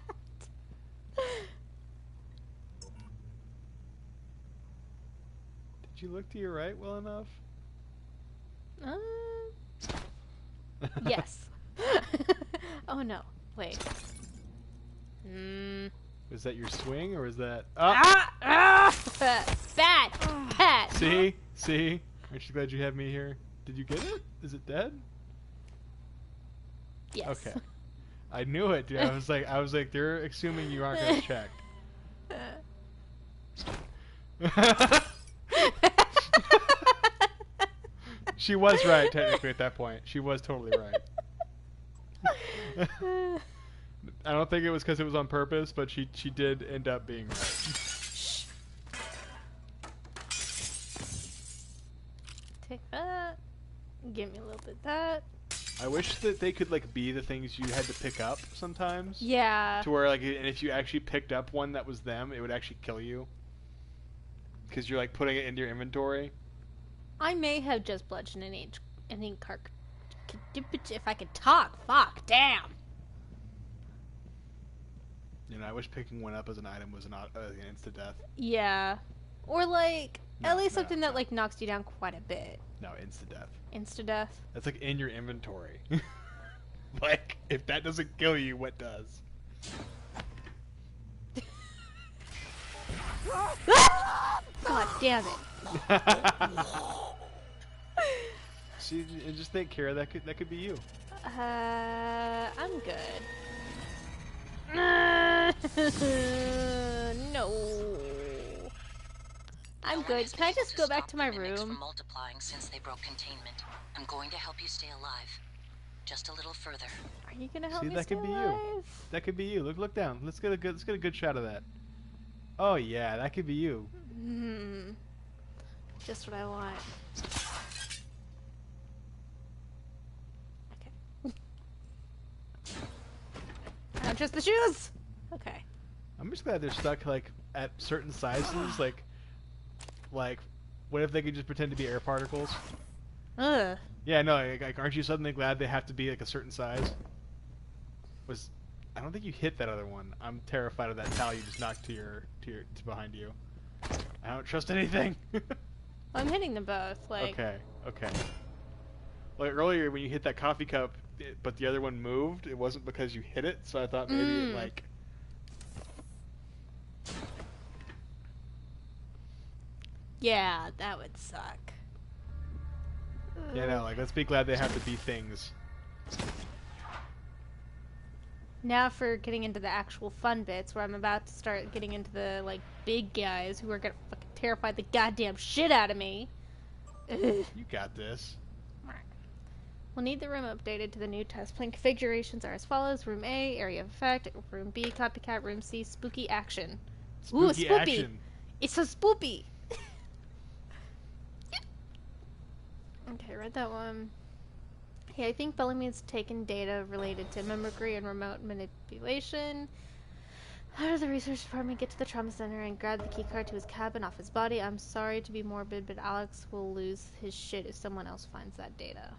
Did you look to your right well enough? Yes. Oh no. Wait. Is that your swing or is that? Bad. Bad. See? See? Aren't you glad you have me here? Did you get it? Is it dead? Yes. Okay. I knew it, dude. I was like, they're assuming you aren't gonna check. She was right, technically, at that point. She was totally right. I don't think it was because it was on purpose, but she did end up being right. Take that. Give me a little bit of that. I wish that they could like be the things you had to pick up sometimes. Yeah. To where like, and if you actually picked up one that was them, it would actually kill you. Because you're like putting it into your inventory. I may have just bludgeoned an ink if I could talk. Fuck, damn. You know, I wish picking one up as an item was an instant death. Yeah. Or like at least something that like knocks you down quite a bit. No, insta death. Insta death. That's like in your inventory. Like if that doesn't kill you, what does? God damn it. See, just think, Kara, that could be you. I'm good. No. I'm good. Can I just go back to my room? From multiplying since they broke containment. I'm going to help you stay alive. Just a little further. Are you gonna help See, me that stay could be alive? you. That could be you. Look down. Let's get a good shot of that. Oh yeah, that could be you. Just what I want. Okay. Not just the shoes. Okay. I'm just glad they're stuck like at certain sizes. Like, what if they could just pretend to be air particles? Ugh. Yeah, no. Like, aren't you suddenly glad they have to be like a certain size? I don't think you hit that other one. I'm terrified of that towel you just knocked to behind you. I don't trust anything. I'm hitting them both. Like. Okay. Like earlier when you hit that coffee cup, but the other one moved. It wasn't because you hit it, so I thought maybe it like. Yeah, that would suck. Yeah, no. Like, let's be glad they have to be things. Now for getting into the actual fun bits, where I'm about to start getting into the, like, big guys who are gonna fucking terrify the goddamn shit out of me. Ugh. You got this. We'll need the room updated to the new test plan. Configurations are as follows. Room A, area of effect. Room B, copycat. Room C, spooky action. Ooh, spoopy. Action. It's so spoopy. Okay, read that one. Yeah, I think Bellamy's taken data related to mimicry and remote manipulation. How did the research department get to the trauma center and grab the keycard to his cabin off his body? I'm sorry to be morbid, but Alex will lose his shit if someone else finds that data.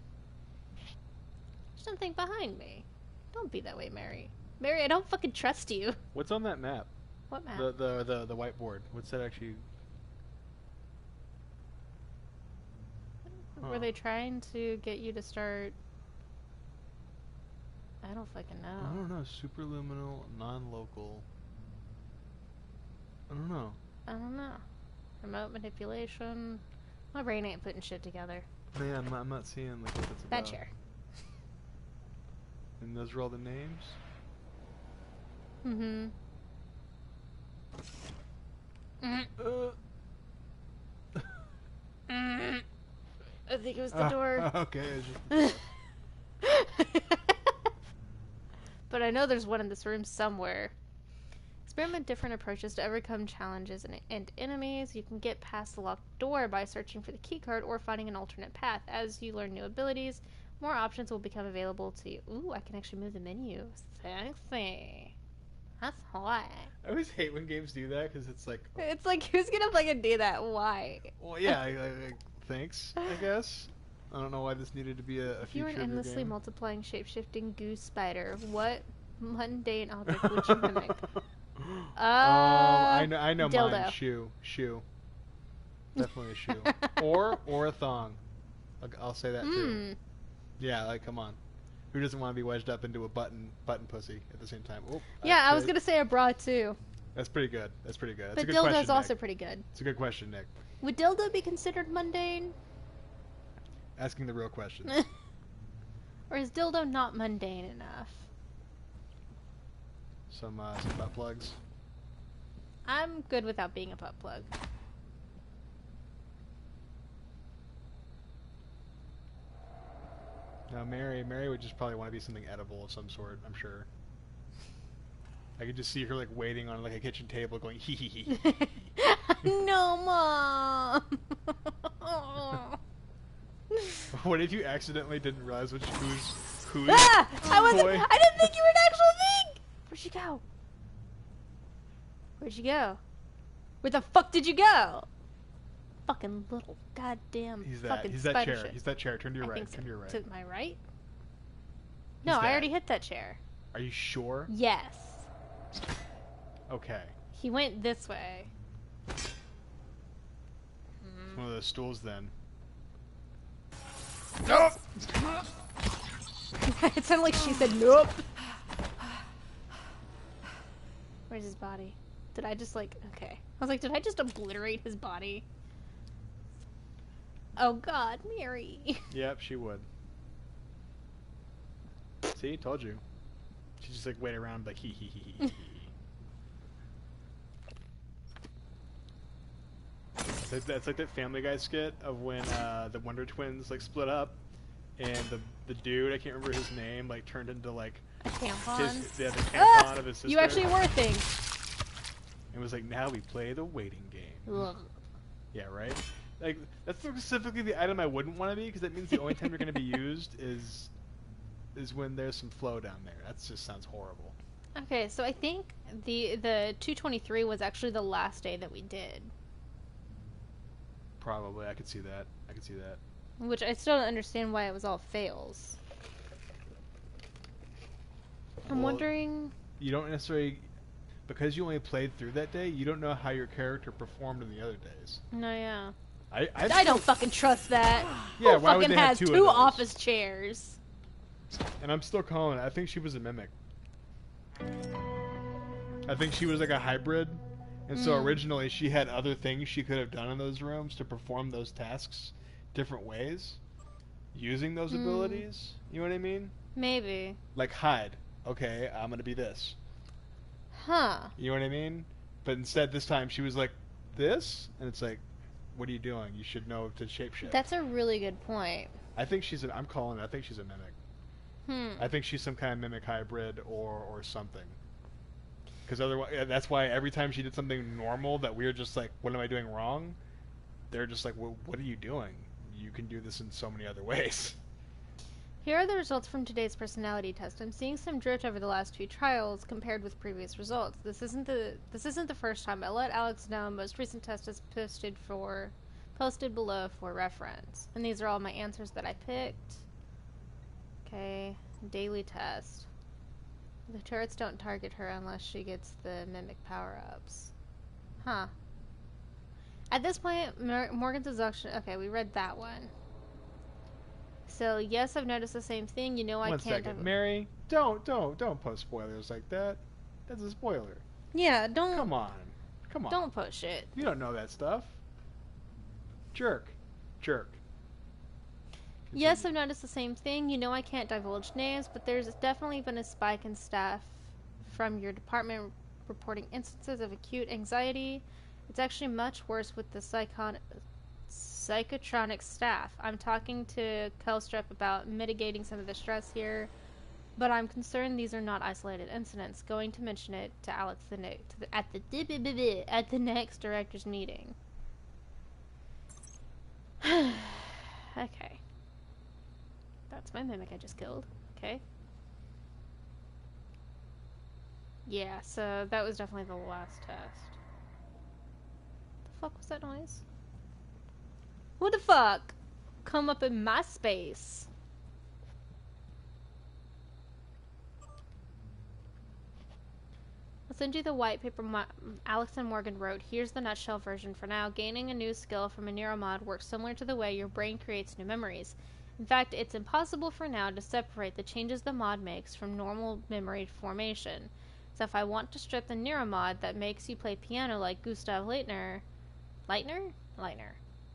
There's something behind me. Don't be that way, Mary. Mary, I don't fucking trust you. What's on that map? What map? The whiteboard. What's that actually? Were they trying to get you to start? I don't fucking know. I don't know. Superluminal, non-local. I don't know. Remote manipulation. My brain ain't putting shit together. Yeah, I'm not seeing like what that's about. Bad chair. And those are all the names? Mm-hmm. I think it was the door. Okay. But I know there's one in this room somewhere. Experiment different approaches to overcome challenges and enemies. You can get past the locked door by searching for the keycard or finding an alternate path. As you learn new abilities, more options will become available to you. Ooh, I can actually move the menu. Sexy. That's hot. I always hate when games do that because it's like... It's like, who's gonna fucking do that? Why? Well, yeah, thanks, I guess. I don't know why this needed to be a If you feature were an of your endlessly game. multiplying, shape-shifting goose spider, what mundane object would you mimic? I know dildo. mine. Shoe. Definitely a shoe. or a thong. I'll say that too. Yeah, like come on. Who doesn't want to be wedged up into a button pussy at the same time? Oh, Yeah, I was gonna say a bra too. That's pretty good. That's pretty good. That's But a good dildo's question, also Nick. pretty good. It's a good question, Nick. Would dildo be considered mundane? Asking the real questions. Or is dildo not mundane enough? Some butt plugs. I'm good without being a butt plug. No, Mary would just probably want to be something edible of some sort, I'm sure. I could just see her like waiting on like a kitchen table going hee hee hee. No, Mom! What if you accidentally didn't realize who's Ah! I toy? didn't think you were an actual thing! Where'd she go? Where'd you go? Where the fuck did you go? Fucking little goddamn He's fucking that spider chair. shit. He's that chair. Turn to your I right. think so. Turn to your right. To my right? No, I that. already hit that chair. Are you sure? Yes. Okay. He went this way. It's one of those stools then. Nope! It sounded like she said nope. Where's his body? Did I just like... Okay. I was like, did I just obliterate his body? Oh god, Mary. Yep, she would. See, told you. She just like wait around like hee hee hee hee hee. That's like that Family Guy skit of when the Wonder Twins like split up, and the dude, I can't remember his name, like turned into like a tampon. The tampon of his sister. You actually were a thing. It was like, now we play the waiting game. Ugh. Yeah, right. Like that's specifically the item I wouldn't want to be, because that means the only time you're going to be used is when there's some flow down there. That just sounds horrible. Okay, so I think the 223 was actually the last day that we did. Probably, I could see that. I could see that. Which I still don't understand why it was all fails. I'm wondering... You don't necessarily... Because you only played through that day, you don't know how your character performed in the other days. No, yeah. I don't fucking trust that. Yeah, Who why would fucking they have has two of two those? office chairs? And I'm still calling it. I think she was a mimic. I think she was like a hybrid. And so originally she had other things she could have done in those rooms to perform those tasks different ways. Using those abilities. You know what I mean? Maybe. Like hide. Okay, I'm going to be this. Huh. You know what I mean? But instead this time she was like this. And it's like, what are you doing? You should know to shapeshift. That's a really good point. I think she's I'm calling it. I think she's a mimic. I think she's some kind of mimic hybrid or something. Because otherwise, that's why every time she did something normal that we were just like, what am I doing wrong? They're just like, well, what are you doing? You can do this in so many other ways. Here are the results from today's personality test. I'm seeing some drift over the last few trials compared with previous results. This isn't the first time. I'll let Alex know. Most recent test is posted below for reference. And these are all my answers that I picked. Okay, daily test. The turrets don't target her unless she gets the mimic power-ups. Huh. At this point, Morgan's exhaustion... Okay, we read that one. So, yes, I've noticed the same thing. You know I One can't... second. Mary, don't post spoilers like that. That's a spoiler. Yeah, don't... Come on. Come on. Don't push it. You don't know that stuff. Jerk. Yes, I've noticed the same thing. You know I can't divulge names, but there's definitely been a spike in staff from your department reporting instances of acute anxiety. It's actually much worse with the psychotronic staff. I'm talking to Kelstrep about mitigating some of the stress here, but I'm concerned these are not isolated incidents. Going to mention it to Alex at the next director's meeting. Okay. That's my mimic I just killed. Okay. Yeah, so that was definitely the last test. The fuck was that noise? Who the fuck come up in my space? I'll send you the white paper Alex and Morgan wrote. Here's the nutshell version for now. Gaining a new skill from a neuromod works similar to the way your brain creates new memories. In fact, it's impossible for now to separate the changes the mod makes from normal memory formation. So if I want to strip the neuromod that makes you play piano like Gustav Leitner,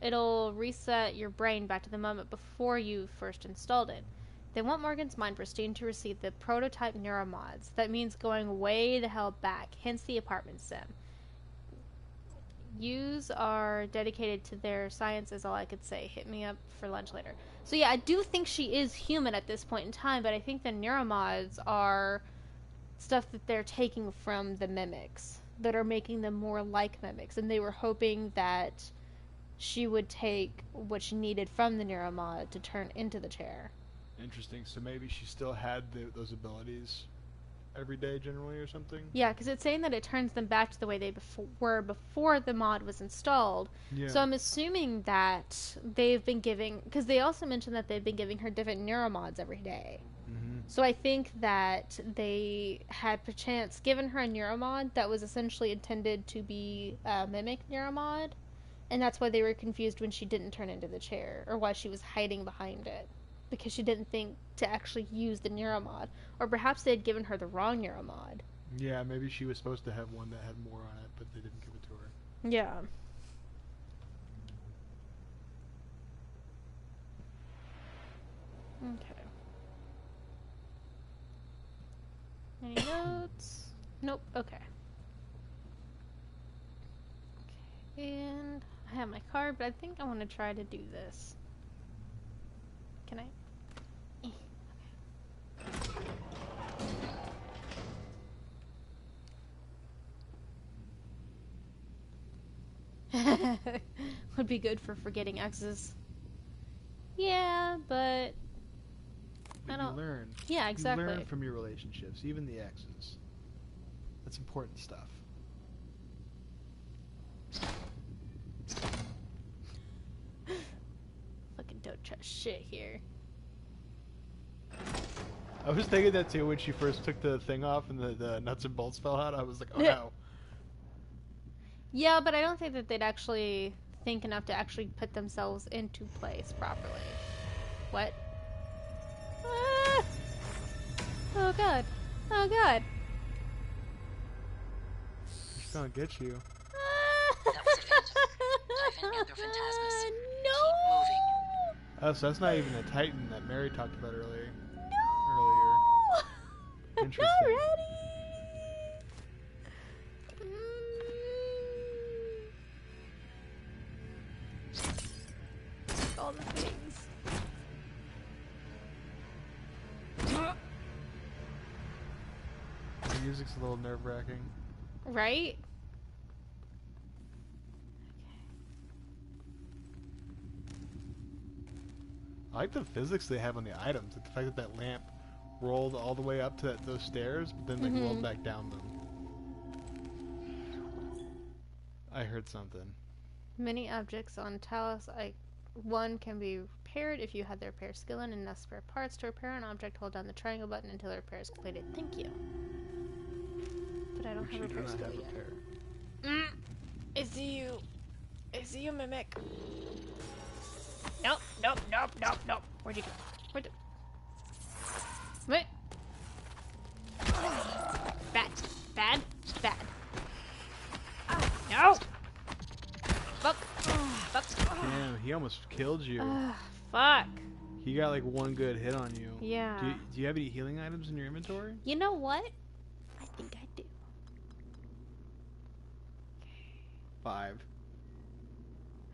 it'll reset your brain back to the moment before you first installed it. They want Morgan's mind pristine to receive the prototype neuromods. That means going way the hell back, hence the apartment sim. Yous are dedicated to their science is all I could say. Hit me up for lunch later. So yeah, I do think she is human at this point in time, but I think the neuromods are stuff that they're taking from the mimics, that are making them more like mimics, and they were hoping that she would take what she needed from the neuromod to turn into the chair. Interesting. So maybe she still had those abilities every day generally or something? Yeah, because it's saying that it turns them back to the way they were before the mod was installed. Yeah. So I'm assuming that they've been giving... Because they also mentioned that they've been giving her different neuromods every day. Mm-hmm. So I think that they had perchance given her a neuromod that was essentially intended to be a mimic neuromod. And that's why they were confused when she didn't turn into the chair, or why she was hiding behind it. Because she didn't think to actually use the neuromod. Or perhaps they had given her the wrong neuromod. Yeah, maybe she was supposed to have one that had more on it, but they didn't give it to her. Yeah. Okay. Any notes? Nope. Okay. And I have my card, but I think I want to try to do this. Can I? Would be good for forgetting exes. Yeah, but I don't. You learn. Yeah, exactly. You learn from your relationships, even the exes. That's important stuff. Fucking don't trust shit here. I was thinking that too when she first took the thing off and the nuts and bolts fell out. I was like, oh no. Yeah, but I don't think that they'd actually think enough to actually put themselves into place properly. What? Ah! Oh god. Oh god. She's gonna get you. That was a phantom. Typhon Anthrophantasmus. No! Keep moving. Oh, so that's not even a Titan that Mary talked about earlier. No! Interesting. Not ready! All the things. The music's a little nerve-wracking. Right? I like the physics they have on the items. Like the fact that that lamp rolled all the way up to those stairs, but then like rolled back down them. I heard something. Many objects on Talos I-1 can be repaired if you have the repair skill and enough spare parts. To repair an object, hold down the triangle button until the repair is completed. Thank you. But I don't have repair skill yet. I see you. I see you, Mimic. Nope, nope, nope, nope, nope. Where'd you go? Where'd you... Wait. Bad. Bad. Bad. No! Fuck. Fuck. Damn, he almost killed you. Fuck. He got like one good hit on you. Yeah. Do you have any healing items in your inventory? You know what? I think I do. 5.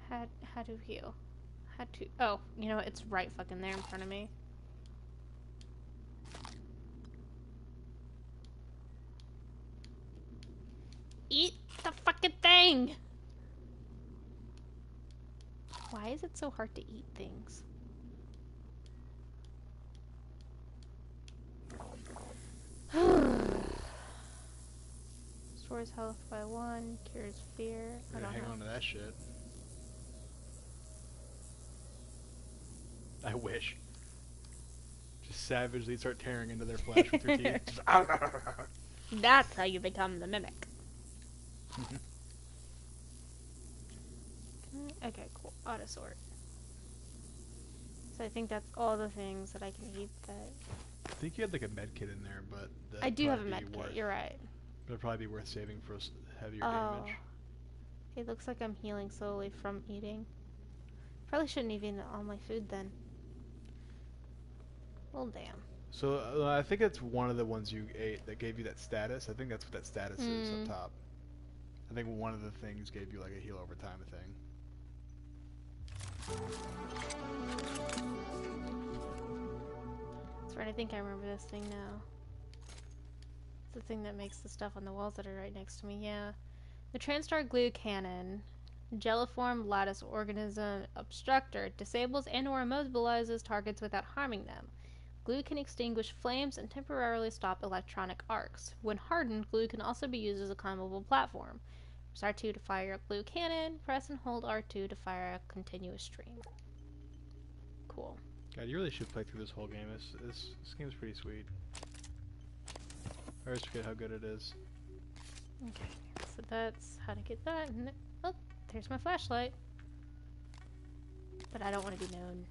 How to heal? How to? Oh, you know what? It's right fucking there in front of me. Eat the fucking thing! Why is it so hard to eat things? Restores health by 1, cures fear. I don't Hang know. on to that shit. I wish. Just savagely start tearing into their flesh with your teeth. Just, That's how you become the mimic. Okay, cool. Auto sort. So I think that's all the things that I can eat that... I think you had like a med kit in there, but... I do have a med kit, you're right. It'll probably be worth saving for heavier Oh. damage. It looks like I'm healing slowly from eating. Probably shouldn't have eaten all my food then. Well, damn. So I think it's one of the ones you ate that gave you that status. I think that's what that status is up top. I think one of the things gave you like a heal over time thing. That's right, I think I remember this thing now. It's the thing that makes the stuff on the walls that are right next to me, yeah. The Transtar Glue Cannon. Gelliform lattice organism obstructor disables and or immobilizes targets without harming them. Glue can extinguish flames and temporarily stop electronic arcs. When hardened, glue can also be used as a climbable platform. Press R2 to fire a glue cannon. Press and hold R2 to fire a continuous stream. Cool. God, you really should play through this whole game. This game's pretty sweet. I always forget how good it is. Okay, so that's how to get that. And oh, there's my flashlight. But I don't want to be known.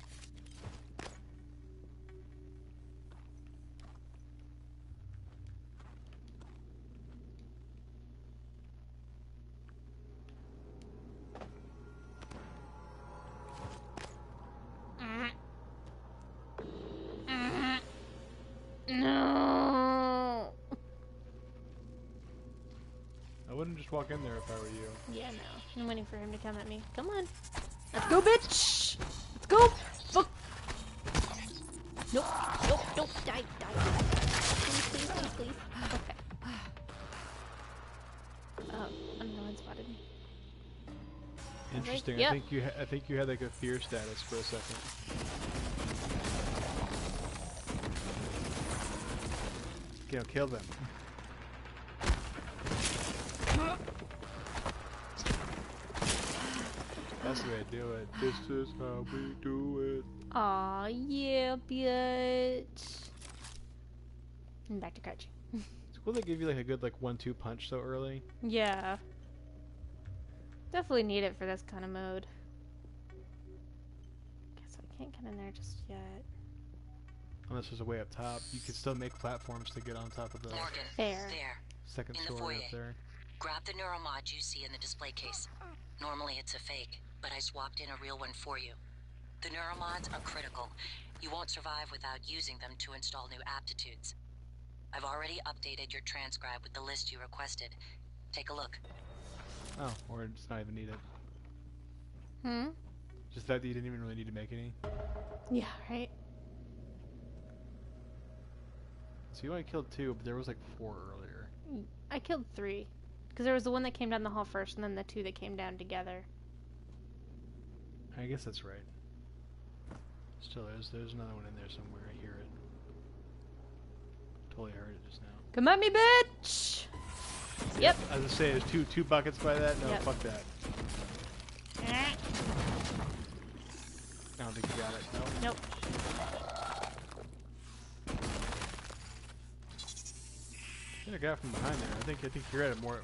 No. I wouldn't just walk in there if I were you. Yeah, no. I'm waiting for him to come at me. Come on. Let's go, bitch! Let's go! Fuck! Nope. Nope. Nope. Die. Die. Please, please, please, please. Okay. Oh, unknown spotted me. Interesting. Yep. I think you had like a fear status for a second. You know, kill them. That's the way to do it. This is how we do it. Aw, yeah, bitch. And back to crouching. It's cool they give you like a good like 1-2 punch so early. Yeah. Definitely need it for this kind of mode. Guess I can't get in there just yet. Unless there's a way up top. You can still make platforms to get on top of the There. second In the story foyer. up there. Grab the neuromod you see in the display case. Normally it's a fake, but I swapped in a real one for you. The neuromods are critical. You won't survive without using them to install new aptitudes. I've already updated your transcribe with the list you requested. Take a look. Oh, or it's not even needed. Hmm? Just that you didn't even really need to make any. Yeah, right? So you only killed 2, but there was like 4 earlier. I killed 3. Because there was the one that came down the hall first, and then the 2 that came down together. I guess that's right. Still is. There's another one in there somewhere. I hear it. Totally heard it just now. Come at me, bitch! Yep. As I say, there's two buckets by that. No, Yep. fuck that. I don't think you got it. No. Nope. Get a guy from behind there. I think you're at it more.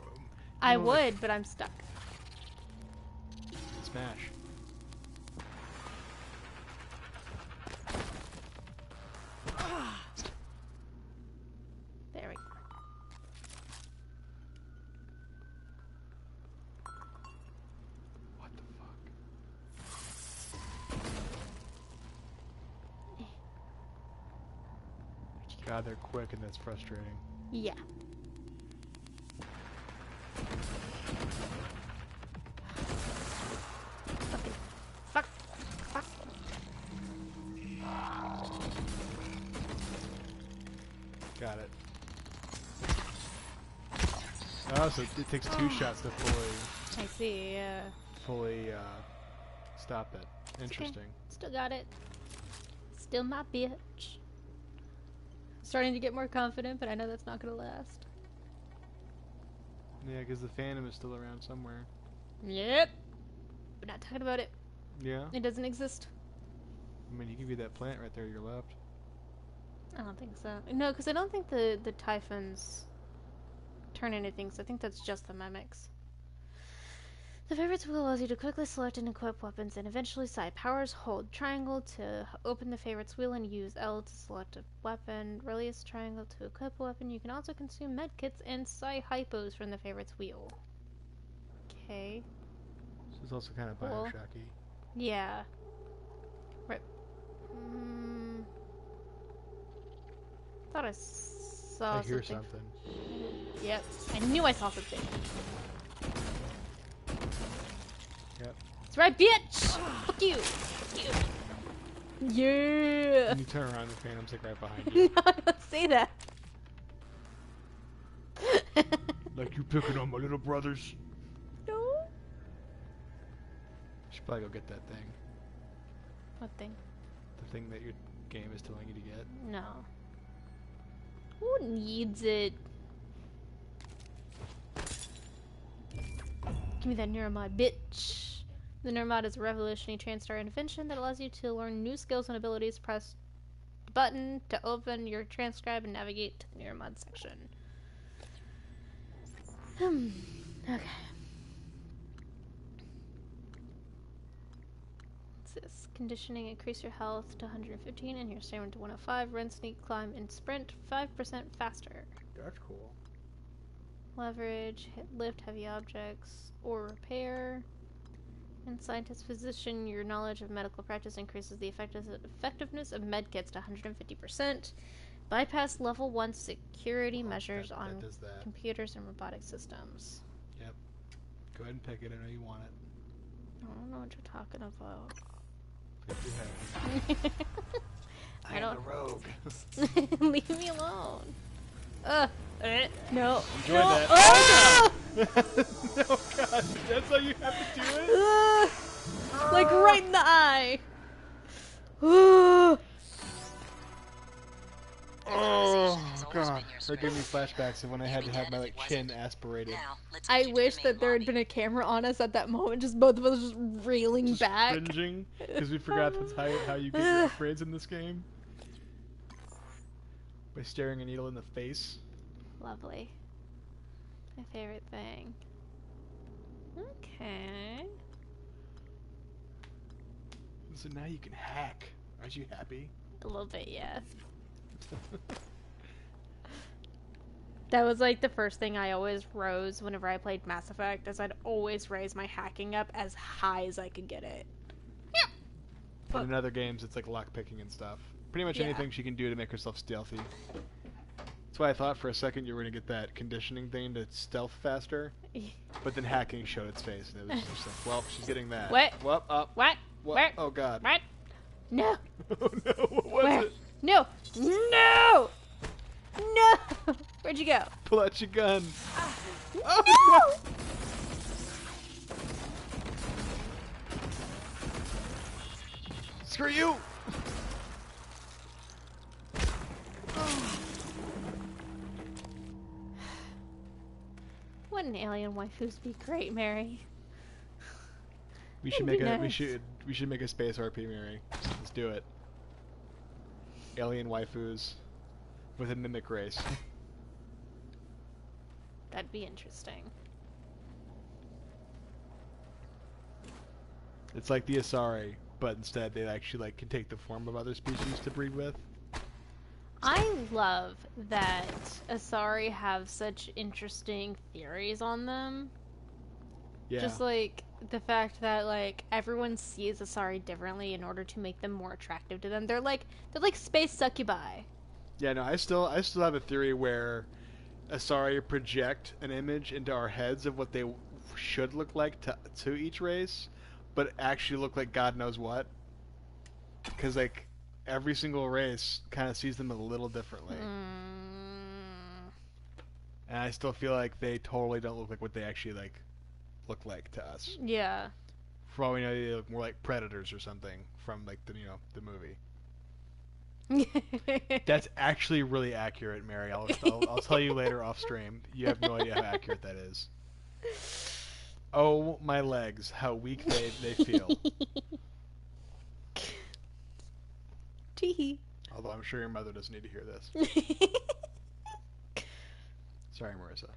I would, but I'm stuck. Smash. There we go. What the fuck? God, they're quick and that's frustrating. Yeah. Got it. Oh, so it takes 2 shots to fully... I see, yeah. Fully, stop it. Interesting. Okay. Still got it. Still my bitch. Starting to get more confident, but I know that's not gonna last. Yeah, because the Phantom is still around somewhere. Yep. We're not talking about it. Yeah? It doesn't exist. I mean, you can view that plant right there to your left. I don't think so. No, because I don't think the Typhons turn into things. I think that's just the mimics. The favorites wheel allows you to quickly select and equip weapons, and eventually psi powers. Hold triangle to open the favorites wheel and use L to select a weapon. Release triangle to equip a weapon. You can also consume medkits and psi hypos from the favorites wheel. Okay. This is also kind of Cool. Bioshocky. Yeah. Right. Thought I saw I hear something. something. Yep. I knew I saw something. Yep. That's right, bitch! Fuck you! Fuck you! Yeah! When you turn around, the Phantom's like right behind you. No, don't say that! Like you picking on my little brothers. No? Should probably go get that thing. What thing? The thing that your game is telling you to get. No. Who needs it? Give me that neuromod, bitch! The neuromod is a revolutionary TranStar invention that allows you to learn new skills and abilities. Press the button to open your transcribe and navigate to the neuromod section. Okay. What's this? Conditioning, increase your health to 115 and your stamina to 105. Run, sneak, climb, and sprint 5% faster. That's cool. Leverage, lift heavy objects, or repair. And scientist physician, your knowledge of medical practice increases the effectiveness of medkits to 150%. Bypass level 1 security measures on computers and robotic systems. Yep. Go ahead and pick it. I know you want it. I don't know what you're talking about. Pick your head. I don't. am the rogue. Leave me alone. No. Enjoy no. that. Oh! No, God. That's how you have to do it? Like right in the eye. Oh, God. That gave me flashbacks of when I had to have my like chin aspirated. I wish that there had been a camera on us at that moment, just both of us just reeling back. Cringing, because we forgot that's how you get your upgrades in this game. By staring a needle in the face. Lovely. My favorite thing. Okay. So now you can hack. Aren't you happy? A little bit, yeah. That was like the first thing I always rose whenever I played Mass Effect, as I'd always raise my hacking up as high as I could get it. Yeah. But in other games, it's like lockpicking and stuff. Pretty much anything she can do to make herself stealthy. That's why I thought for a second you were going to get that conditioning thing to stealth faster. But then hacking showed its face, and it was just like, well, she's getting that. What? Well, up. What? Where? Oh, God. What? No. Oh, no. What was it? No. No. No. Where'd you go? Pull out your gun. Oh, no. Screw you. Wouldn't alien waifus be great, Mary? We should make we should make a space RP, Mary. Let's do it. Alien waifus with a mimic race. That'd be interesting. It's like the Asari, but instead they actually like can take the form of other species to breed with. I love that Asari have such interesting theories on them. Yeah. Just like the fact that like everyone sees Asari differently in order to make them more attractive to them. They're like space succubi. Yeah, no, I still have a theory where Asari project an image into our heads of what they should look like to each race, but actually look like God knows what. Because like every single race kind of sees them a little differently. And I still feel like they totally don't look like what they actually look like to us. Yeah. For all we know, they look more like predators or something from the movie. That's actually really accurate, Mary. I'll tell you later off stream. You have no idea how accurate that is. Oh my legs, how weak they feel. Tee. Although I'm sure your mother doesn't need to hear this. Sorry, Marissa.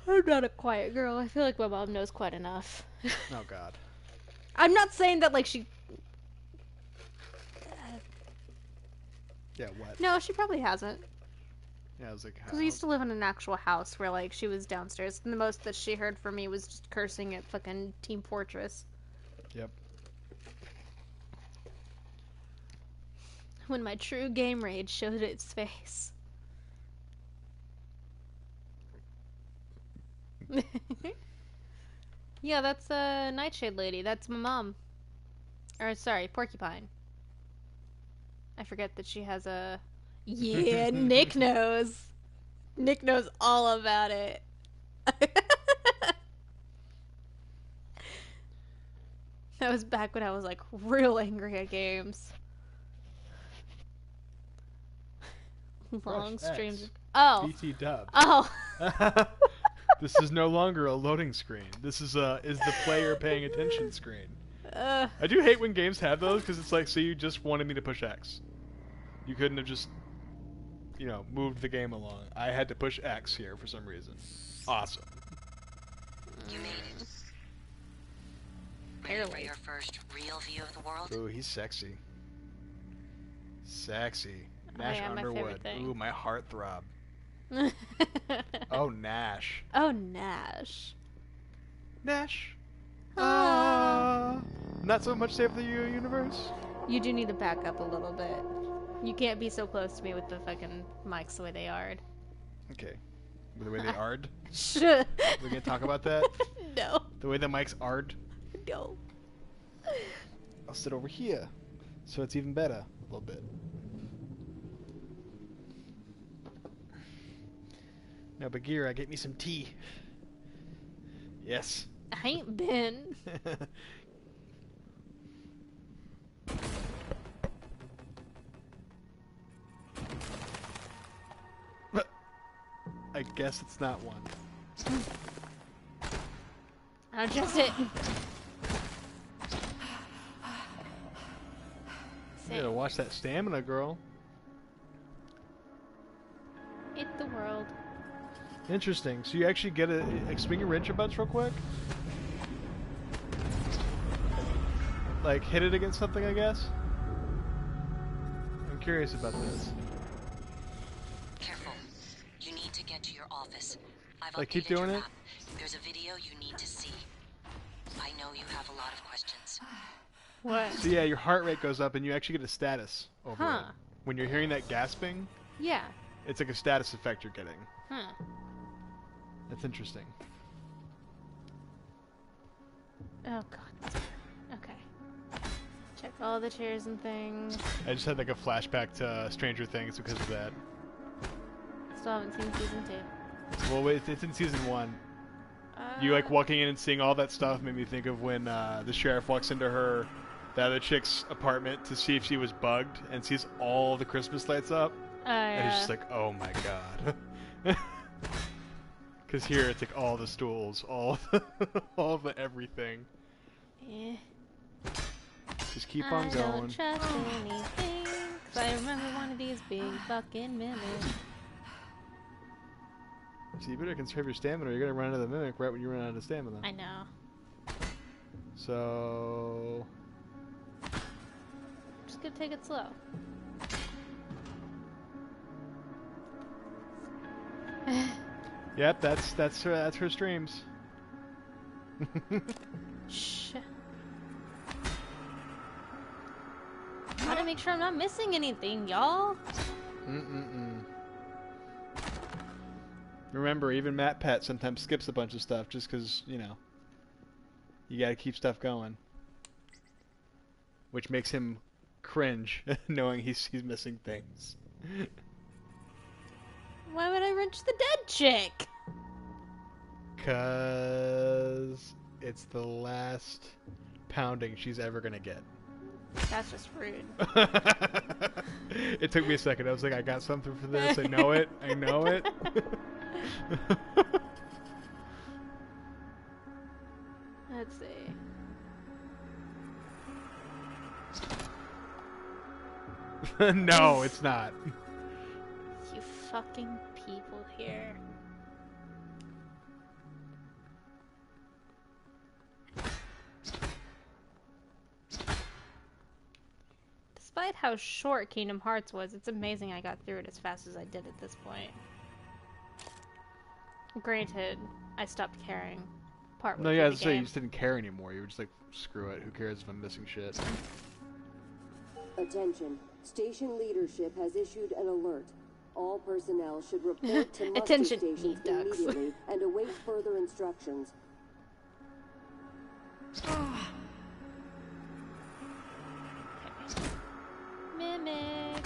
I'm not a quiet girl. I feel like my mom knows quite enough. Oh God. I'm not saying that she... Yeah, what? No, she probably hasn't. Yeah, I was like... Because we used to live in an actual house where, she was downstairs. And the most that she heard from me was just cursing at fucking Team Fortress. Yep. When my true game rage showed its face. Yeah, that's a Nightshade lady. That's my mom. Or, sorry, Porcupine. I forget that she has a... Yeah, Nick knows. Nick knows all about it. That was back when I was, real angry at games. Long streams. X. Oh. BT dub. Oh. This is no longer a loading screen. This is the player paying attention screen. I do hate when games have those because it's like, so you just wanted me to push X. You couldn't have just, moved the game along. I had to push X here for some reason. Awesome. You made it. Ready for your first real view of the world? Ooh, he's sexy. Sexy. Nash yeah, Underwood. Ooh, my heart throb. Oh, Nash. Oh, Nash. Nash. Not so much Save the Universe. You do need to back up a little bit. You can't be so close to me with the fucking mics the way they are. Okay. The way they are? Sure. We're gonna talk about that? No. The way the mics are? No. I'll sit over here, so it's even better a little bit. Now, Bagira, get me some tea. Yes. I ain't been. I guess it's not one. I'll adjust it. You gotta watch that stamina, girl. Hit the world. Interesting. So you actually get a swing your wrench a bunch real quick? Hit it against something, I guess? I'm curious about this. Careful. You need to get to your office. I've keep updated doing your it? map. There's a video you need to see. I know you have a lot of questions. What? So yeah, your heart rate goes up and you actually get a status over Huh. it. When you're hearing that gasping, Yeah. it's like a status effect you're getting. Huh. That's interesting. Oh god. Okay. Check all the chairs and things. I just had a flashback to Stranger Things because of that. Still haven't seen season 2. Well, wait, it's in season 1. You walking in and seeing all that stuff made me think of when the sheriff walks into the other chick's apartment to see if she was bugged and sees all the Christmas lights up. And it's just like, oh my god. Because here it's all the stools, all the everything. Yeah. Just keep on going. I don't trust anything, 'cause I remember one of these big fucking mimics. So you better conserve your stamina or you're going to run into the mimic right when you run out of stamina. I know. So... Just gonna take it slow. Yep, that's her streams. Shh. Gotta make sure I'm not missing anything, y'all. Remember, even Matt Pet sometimes skips a bunch of stuff just because, you gotta keep stuff going. Which makes him cringe, knowing he's missing things. Why would I wrench the dead chick? Cause it's the last pounding she's ever gonna get. That's just rude. It took me a second. I was like, I got something for this. I know it. I know it. Let's see. No, it's not. You fucking people here. Despite how short Kingdom Hearts was, it's amazing I got through it as fast as I did at this point. Granted, I stopped caring partway No, through yeah, I the was saying game. you just didn't care anymore. You were just like, screw it. Who cares if I'm missing shit? Attention. Station leadership has issued an alert. All personnel should report to muster Attention, stations meat ducks. immediately and await further instructions. Mimic.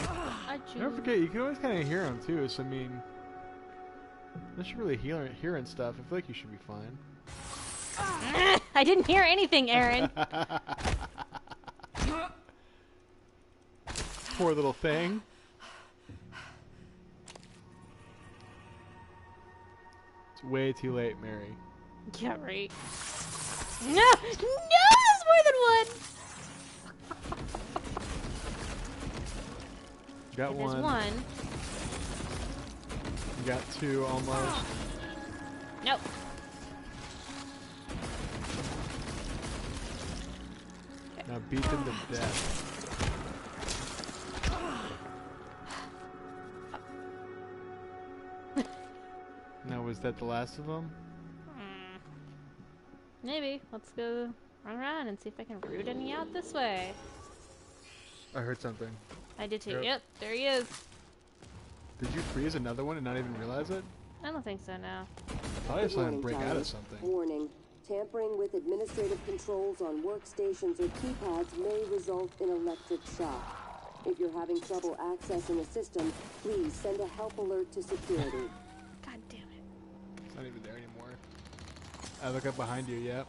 Don't forget, you can always kind of hear them too. So I mean, unless you're really hearing stuff, I feel like you should be fine. I didn't hear anything, Aaron. Poor little thing. It's way too late, Mary. Yeah, right. No! No! There's more than one! Got There's one. one. You got two almost. Nope. Now beat them to death. Now, was that the last of them? Maybe. Let's go run around and see if I can root any out this way. I heard something. I did too. Yep. Yep, there he is. Did you freeze another one and not even realize it? I don't think so, no. I thought I saw him Warning, break out Tyler. of something. Warning. Tampering with administrative controls on workstations or keypads may result in electric shock. If you're having trouble accessing a system, please send a help alert to security. God damn it. It's not even there anymore. I look up behind you, yep.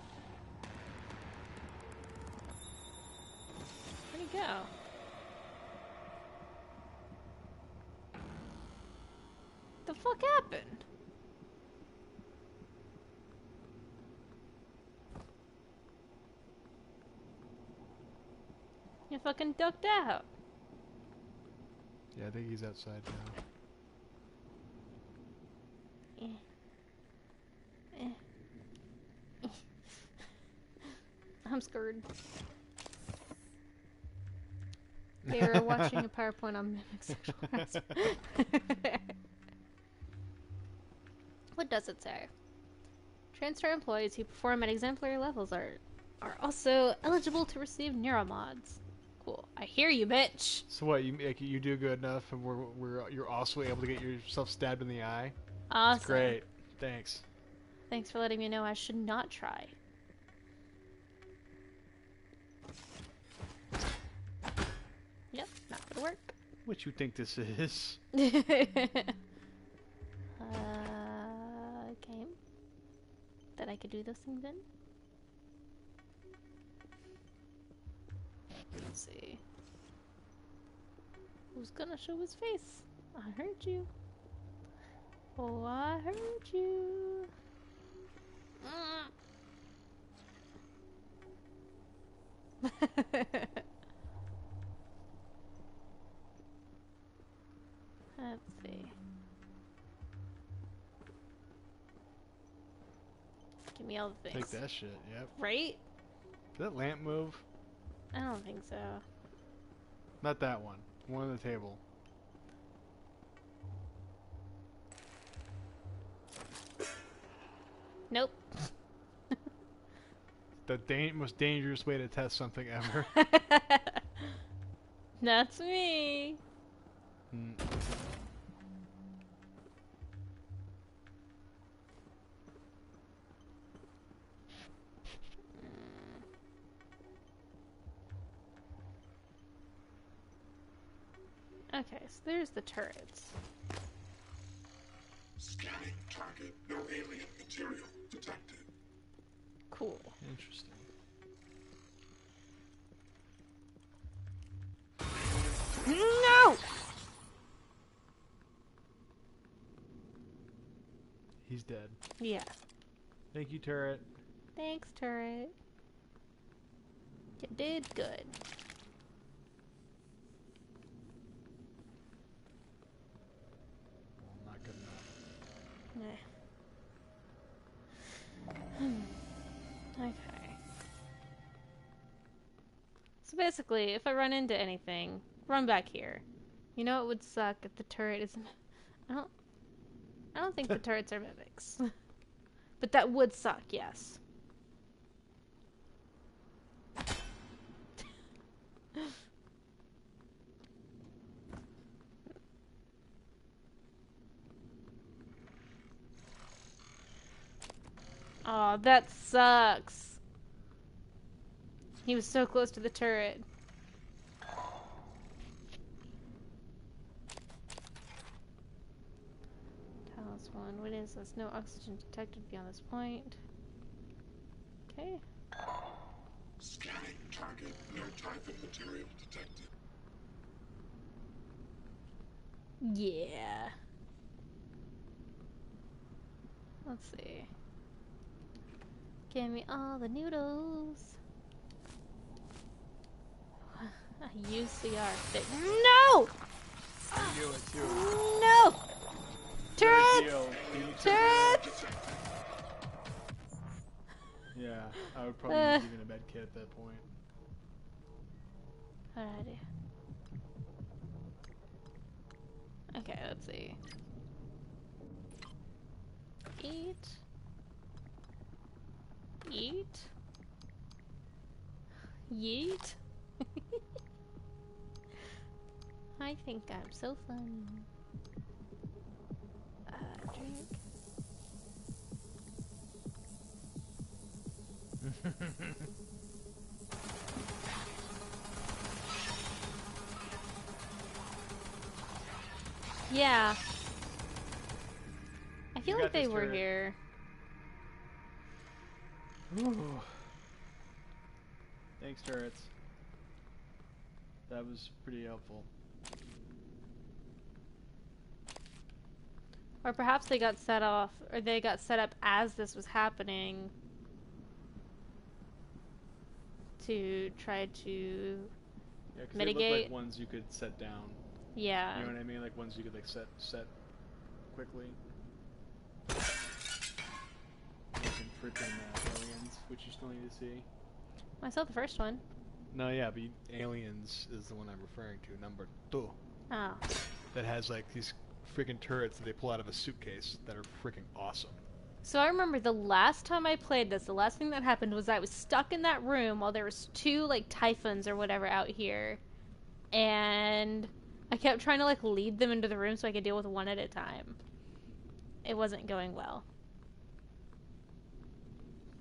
Where'd he go? The fuck happened? You fucking ducked out. Yeah, I think he's outside now. I'm scared. They were watching a PowerPoint on mimic sexual harassment. What does it say? Transfer employees who perform at exemplary levels are also eligible to receive neuromods. Cool. I hear you, bitch. So what? You do good enough, and you're also able to get yourself stabbed in the eye. Awesome. That's great. Thanks. Thanks for letting me know I should not try. Yep, not gonna work. What you think this is? Game that I could do those things in. Let's see. Who's gonna show his face? I heard you. Oh, I heard you. Let's see. Give me all the things. Take that shit, yep. Right? Did that lamp move? I don't think so. Not that one. One on the table. Nope. The most dangerous way to test something ever. That's me. Okay, so there's the turrets. target, no alien material detected. Cool. Interesting. No! He's dead. Yeah. Thank you, turret. Thanks, turret. You did good. Well, not good enough. Okay. So basically, if I run into anything, run back here. You know it would suck if the turret isn't... I don't think the turrets are mimics. But that would suck, yes. Aw, that sucks. He was so close to the turret. Talos 1, what is this? No oxygen detected beyond this point. Okay. Scanning target, no typhon material detected. Yeah. Let's see. Give me all the noodles. I use CR stick. No! I knew it too. No! Turret! Turret! Turret! Yeah, I would probably use even a med kit at that point. Alrighty. Okay, let's see. Eat. Eat. Yeet. I think I'm so funny. Drink. Yeah. I feel like they were here. Ooh. Thanks, turrets. That was pretty helpful. Or perhaps they got set off, or they got set up as this was happening to try to mitigate. They look like ones you could set down. Yeah. You know what I mean? Like ones you could like set quickly. Like freaking aliens, which you still need to see. I saw the first one. No, yeah, but aliens is the one I'm referring to. Number 2. Oh. That has like these freaking turrets that they pull out of a suitcase that are freaking awesome. So I remember the last time I played this, the last thing that happened was I was stuck in that room while there was 2 like typhons or whatever out here, and I kept trying to like lead them into the room so I could deal with one at a time. It wasn't going well.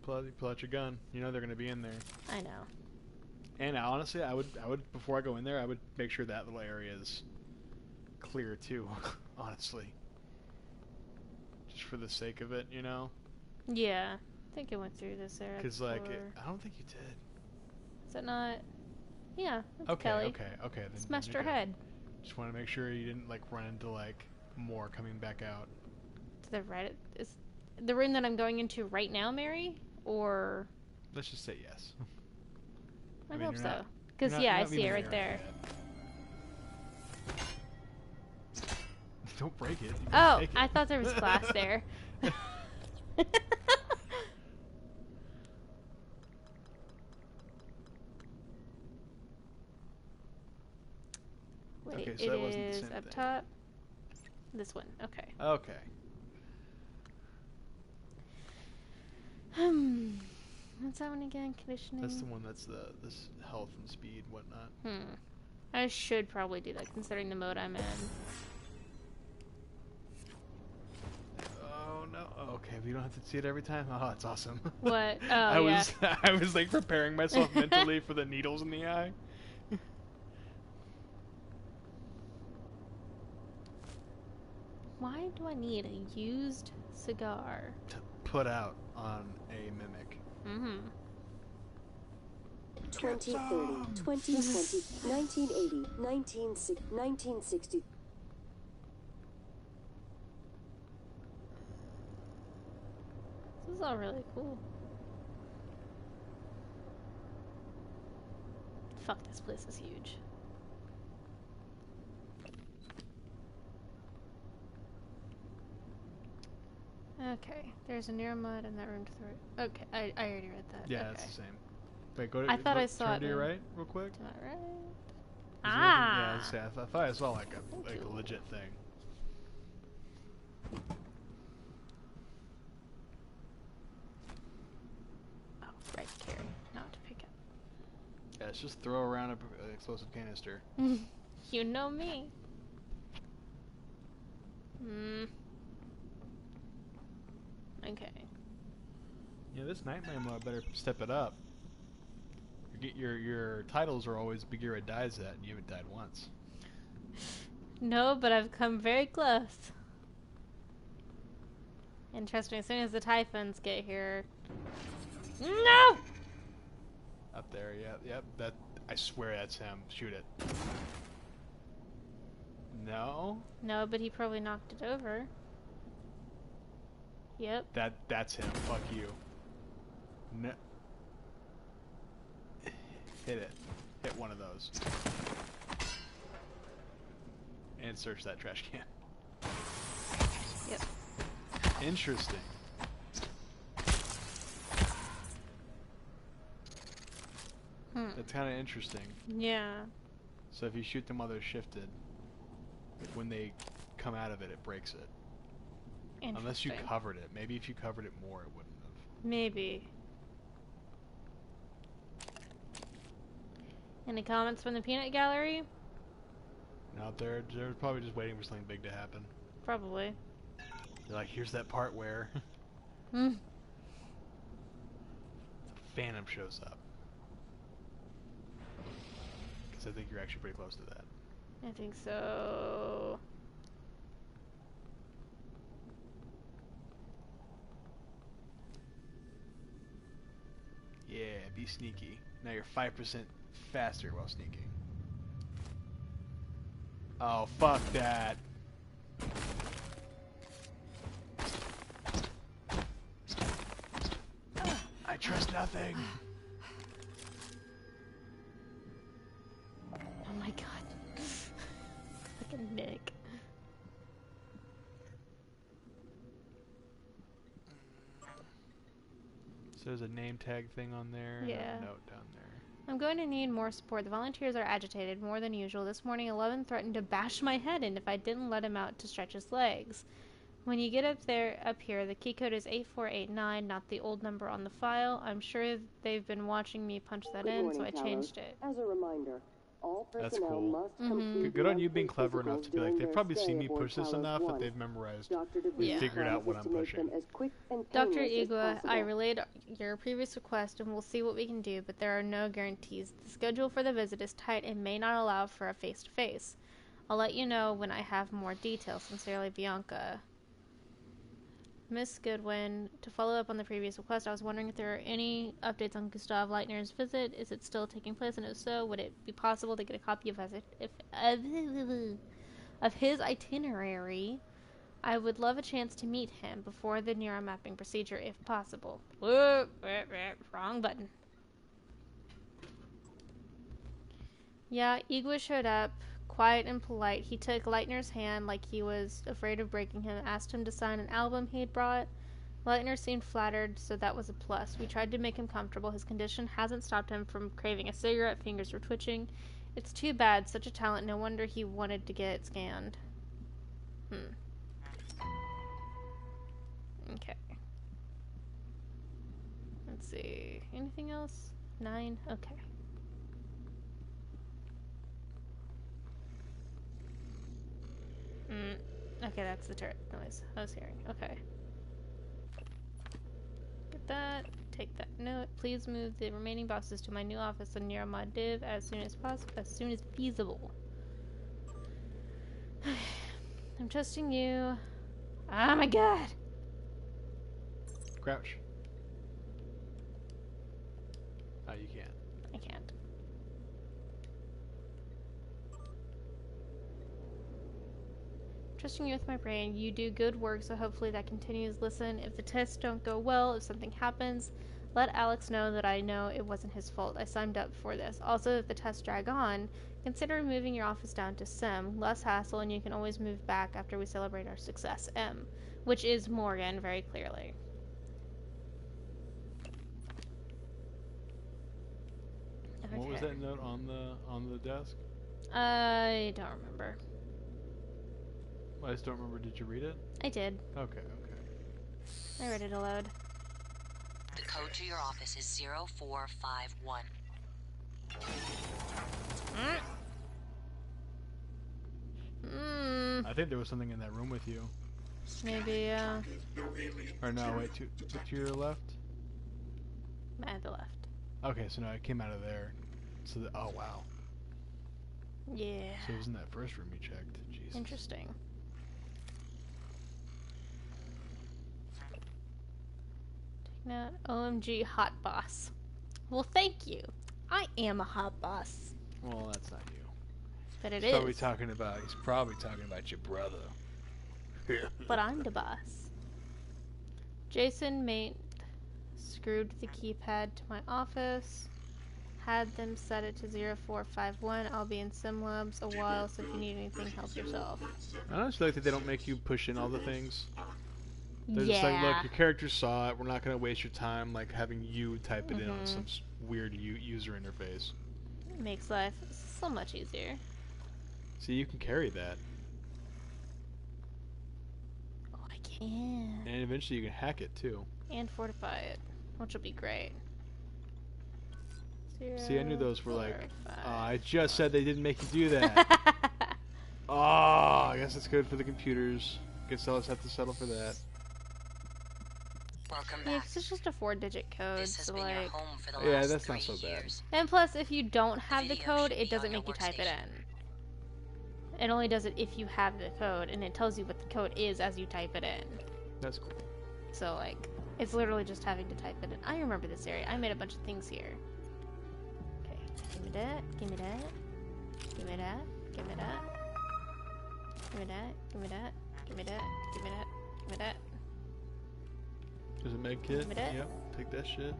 Pull out your gun. You know they're gonna be in there. I know. And honestly, I would before I go in there, I would make sure that little area is clear too. Honestly, just for the sake of it, you know. Yeah, I think I went through this area. Because like, I don't think you did. Is that not? Yeah. That's Okay. Kelly. Okay. Then Smashed you're her good. head. Just want to make sure you didn't like run into like more coming back out. To the right is the room that I'm going into right now, Mary, or? Let's just say yes. I mean, hope you're so. not- Because you're yeah, not I see it leaving right the there. area yet. Don't break it. You Oh, gotta take it. I thought there was glass there. Wait, Okay, so that wasn't the is same up thing. top. This one, okay. Okay. What's that one again? Conditioning. That's the one that's this health and speed whatnot. I should probably do that considering the mode I'm in. Oh no. Okay, we don't have to see it every time. Oh, that's awesome. What? Oh, I yeah. I was like preparing myself mentally for the needles in the eye. Why do I need a used cigar? To put out on a mimic. Mm-hmm. 2030, 2020, 1980, 1960. This is all really cool. Fuck, this place is huge. Okay, there's a near mud in that room to the right. Okay, I already read that. Yeah, okay. it's the same. Wait, go to. I thought I saw turn it to your move. right, real quick. To my right. Is there anything- yeah, I thought I saw like a legit thing. Oh, right, carry, not to pick up. Yeah, let's just throw around an explosive canister. You know me. Hmm. Okay. Yeah, this nightmare mode better step it up. Your titles are always Bagira Dies At, and you haven't died once. No, but I've come very close. And trust me, as soon as the Typhons get here... No! Up there, yep, that, I swear that's him. Shoot it. No? No, but he probably knocked it over. Yep. That's him. Fuck you. No. Hit it. Hit one of those. And search that trash can. Yep. Interesting. That's kind of interesting. Yeah. So if you shoot them while they're shifted, when they come out of it, it breaks it. Unless you covered it. Maybe if you covered it more, it wouldn't have. Maybe. Any comments from the peanut gallery? No, they're probably just waiting for something big to happen. Probably. They're like, here's that part where Phantom shows up. Because I think you're actually pretty close to that. I think so. Yeah, be sneaky. Now you're 5% faster while sneaking. Oh, fuck that. I trust nothing. Oh my god. Fucking Nick. So there's a name tag thing on there. Yeah. And a note down there. I'm going to need more support. The volunteers are agitated more than usual. This morning, 11 threatened to bash my head in if I didn't let him out to stretch his legs. When you get up here, the key code is 8489, not the old number on the file. I'm sure they've been watching me punch that in, so I changed it. As a reminder, all That's personnel cool. must complete Good on you being monthly clever enough physicals to be like, during they've their probably stay seen me aboard push this Talos enough that 1. they've memorized. Dr. Yeah. Figured out what I'm pushing. As quick and Dr. painless as Igua, I possible. relayed your previous request and we'll see what we can do, but there are no guarantees. The schedule for the visit is tight and may not allow for a face-to-face. I'll let you know when I have more details. Sincerely, Bianca. Miss Goodwin, to follow up on the previous request, I was wondering if there are any updates on Gustav Leitner's visit. Is it still taking place? And if so, would it be possible to get a copy of his itinerary? I would love a chance to meet him before the neuromapping procedure, if possible. Whoa, wrong button. Yeah, Igua showed up, quiet and polite. He took Leitner's hand like he was afraid of breaking him, asked him to sign an album he'd brought. Leitner seemed flattered, so that was a plus. We tried to make him comfortable. His condition hasn't stopped him from craving a cigarette. Fingers were twitching. It's too bad. Such a talent. No wonder he wanted to get scanned. Okay. Let's see. Anything else? 9? Okay. Okay, that's the turret noise I was hearing. Okay. Get that. Take that note. Please move the remaining boxes to my new office near my div as soon as possible, as soon as feasible. I'm trusting you. Oh my god. Crouch. Oh, you can't. I can't. Trusting you with my brain, you do good work, so hopefully that continues. Listen, if the tests don't go well, if something happens, let Alex know that I know it wasn't his fault. I signed up for this. Also, if the tests drag on, consider moving your office down to Sim. Less hassle, and you can always move back after we celebrate our success. M. Which is Morgan, very clearly. Okay. What was that note on the desk? I don't remember. I just don't remember. Did you read it? I did. Okay, okay. I read it aloud. The code to your office is 0451. I think there was something in that room with you. Maybe, Or no, wait, to your left? at the left. Okay, so no, it came out of there. So, oh wow. Yeah. So it was in that first room you checked. Jesus. Interesting. Taking out OMG hot boss. Well, thank you. I am a hot boss. Well, that's not you. But it He's is. probably talking about your brother. But I'm the boss. Jason mate screwed the keypad to my office. Had them set it to 0451. I'll be in SimLabs a while, so if you need anything, help yourself. I honestly like that they don't make you push in all the things. They're Yeah. just like, look, your character saw it. We're not going to waste your time like having you type it in on some weird user interface. It makes life so much easier. See, you can carry that. Oh, I can. And eventually you can hack it too. And fortify it, which will be great. See, I knew those were like, 0, 5. I just said they didn't make you do that. Oh, I guess it's good for the computers. Guess I'll just have to settle for that. Welcome Yeah, back. 'cause it's just a 4-digit code, This has so been your like... home for the Yeah, last that's 3 not so bad. years. And plus, if you don't have the Video code, should it be on doesn't your make you type it workstation. in. It only does it if you have the code, and it tells you what the code is as you type it in. That's cool. So, like, it's literally just having to type it in. I remember this area. I made a bunch of things here. Okay, give me that, give me that, give me that, give me that, give me that, give me that, give me that, give me that, give me that. There's a med kit. Give me that. Yep, take that shit.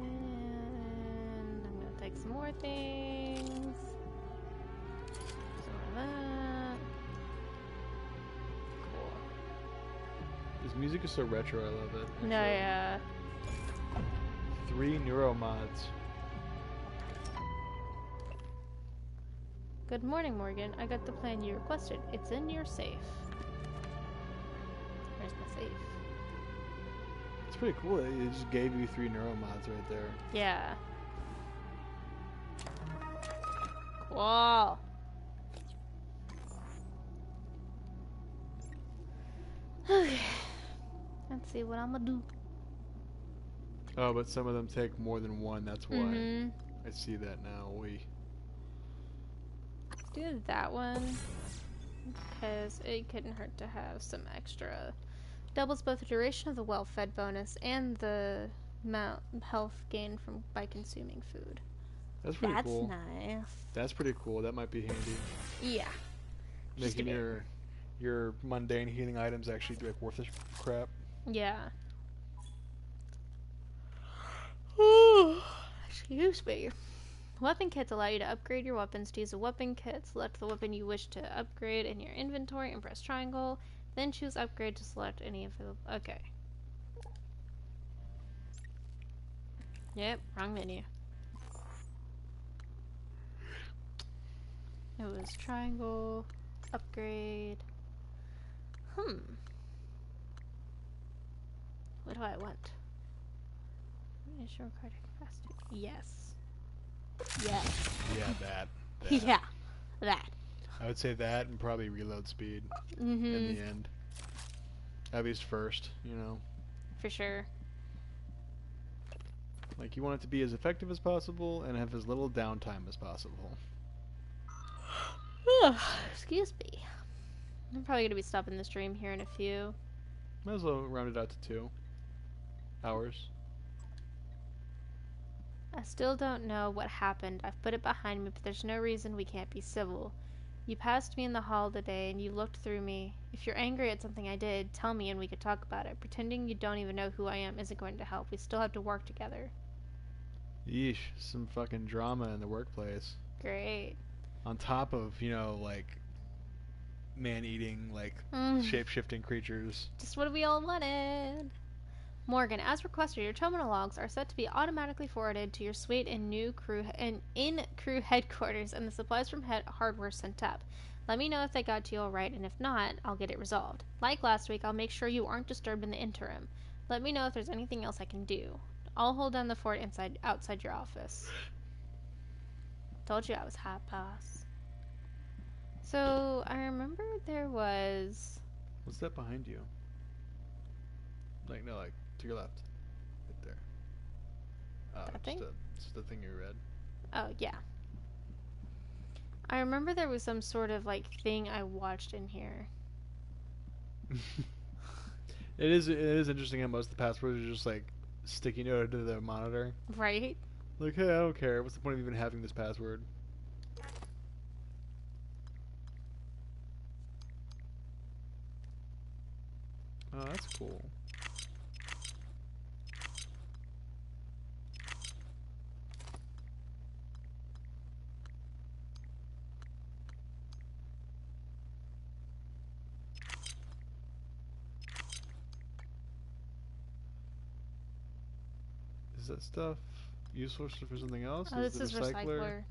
And I'm gonna take some more things. Some of that. Cool. This music is so retro, I love it. No, yeah. 3 neuro mods. Good morning, Morgan. I got the plan you requested. It's in your safe. Where's my safe? It's pretty cool. It just gave you 3 neuro mods right there. Yeah. Cool. Okay. Let's see what I'm gonna do. Oh, but some of them take more than one. That's why. Mhm. I see that now. Let's do that one. Because it couldn't hurt to have some extra. Doubles both the duration of the well-fed bonus and the amount of health gained from by consuming food. That's pretty cool. That's nice. That's pretty cool. That might be handy. Yeah. Just a Making bit. your mundane healing items actually like worth the crap. Yeah. Excuse me. Weapon kits allow you to upgrade your weapons. To use a weapon kit, select the weapon you wish to upgrade in your inventory and press triangle. Then choose upgrade to select any of the... Okay. Yep, wrong menu. It was triangle, upgrade. What do I want? Mission required capacity. Yes. Yes. Yeah, that. Yeah, that. I would say that and probably reload speed Mm-hmm. in the end. At least first, you know. For sure. Like, you want it to be as effective as possible and have as little downtime as possible. Excuse me. I'm probably gonna be stopping the stream here in a few. Might as well round it out to 2 hours. I still don't know what happened. I've put it behind me, but there's no reason we can't be civil. You passed me in the hall today and you looked through me. If you're angry at something I did, tell me and we could talk about it. Pretending you don't even know who I am isn't going to help. We still have to work together. Yeesh, some fucking drama in the workplace. Great. On top of, you know, like, man-eating, like, shape-shifting creatures. Just what we all wanted. Morgan, as requested, your terminal logs are set to be automatically forwarded to your suite in crew headquarters, and the supplies from hardware sent up. Let me know if they got to you all right, and if not, I'll get it resolved. Like last week, I'll make sure you aren't disturbed in the interim. Let me know if there's anything else I can do. I'll hold down the fort outside your office. Told you I was hot boss. So I remember there was. What's that behind you? Like, no, like, to your left. Right there. That thing? Just the thing you read. Oh, yeah. I remember there was some sort of, like, thing I watched in here. It is interesting how most of the passwords are just, like, sticky noted to the monitor. Right? Like, hey, I don't care. What's the point of even having this password? Oh, that's cool. Is that stuff useful for something else? Oh, this is recycler.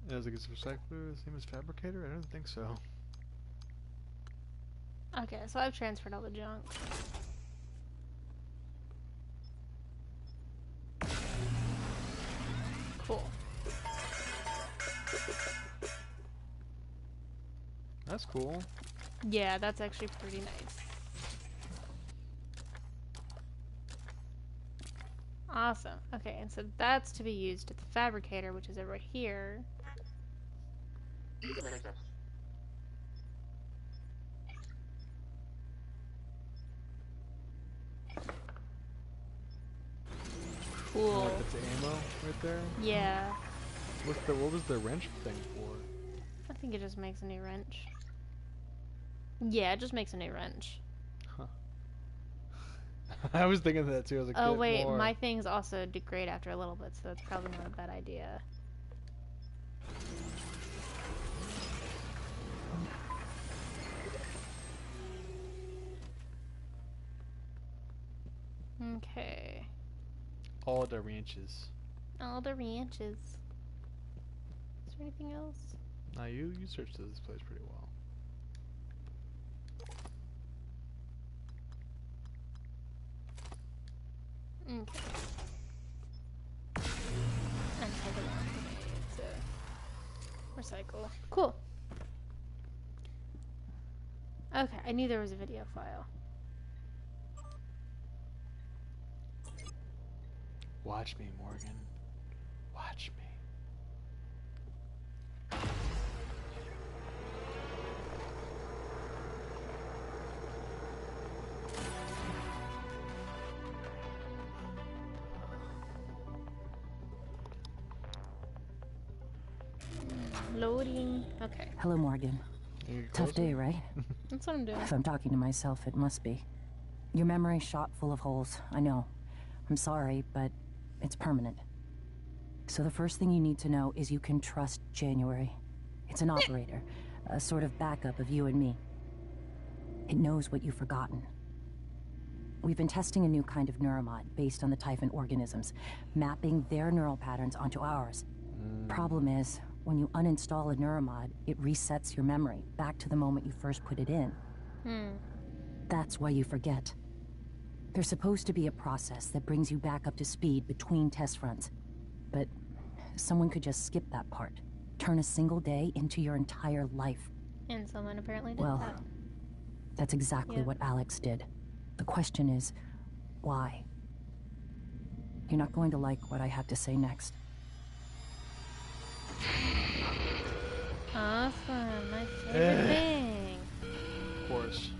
Yeah, is it a recycler the same as fabricator? I don't think so. Okay, so I've transferred all the junk. Cool. That's cool. Yeah, that's actually pretty nice. Awesome. Okay, and so that's to be used at the fabricator, which is over here. Cool. Oh, that's ammo right there? Yeah. What was the wrench thing for? I think it just makes a new wrench. Yeah, it just makes a new wrench. Huh. I was thinking that too. I was like, oh wait, my things also degrade after a little bit, so that's probably not a bad idea. Okay. All the wrenches. All the wrenches. Is there anything else? Nah, you searched this place pretty well. Okay. And take it off for me to recycle. Cool. Okay, I knew there was a video file. Watch me, Morgan. Watch me. Loading. Okay. Hello, Morgan. Tough day, right? That's what I'm doing. If I'm talking to myself, it must be. Your memory's shot full of holes, I know. I'm sorry, but it's permanent. So the first thing you need to know is you can trust January. It's an operator, a sort of backup of you and me. It knows what you've forgotten. We've been testing a new kind of neuromod based on the Typhon organisms, mapping their neural patterns onto ours. Problem is, when you uninstall a neuromod, it resets your memory back to the moment you first put it in. That's why you forget. There's supposed to be a process that brings you back up to speed between test runs. But someone could just skip that part. Turn a single day into your entire life. And someone apparently did well, that. That's exactly what Alex did. The question is, why? You're not going to like what I have to say next. Awesome. My favorite thing. Of course.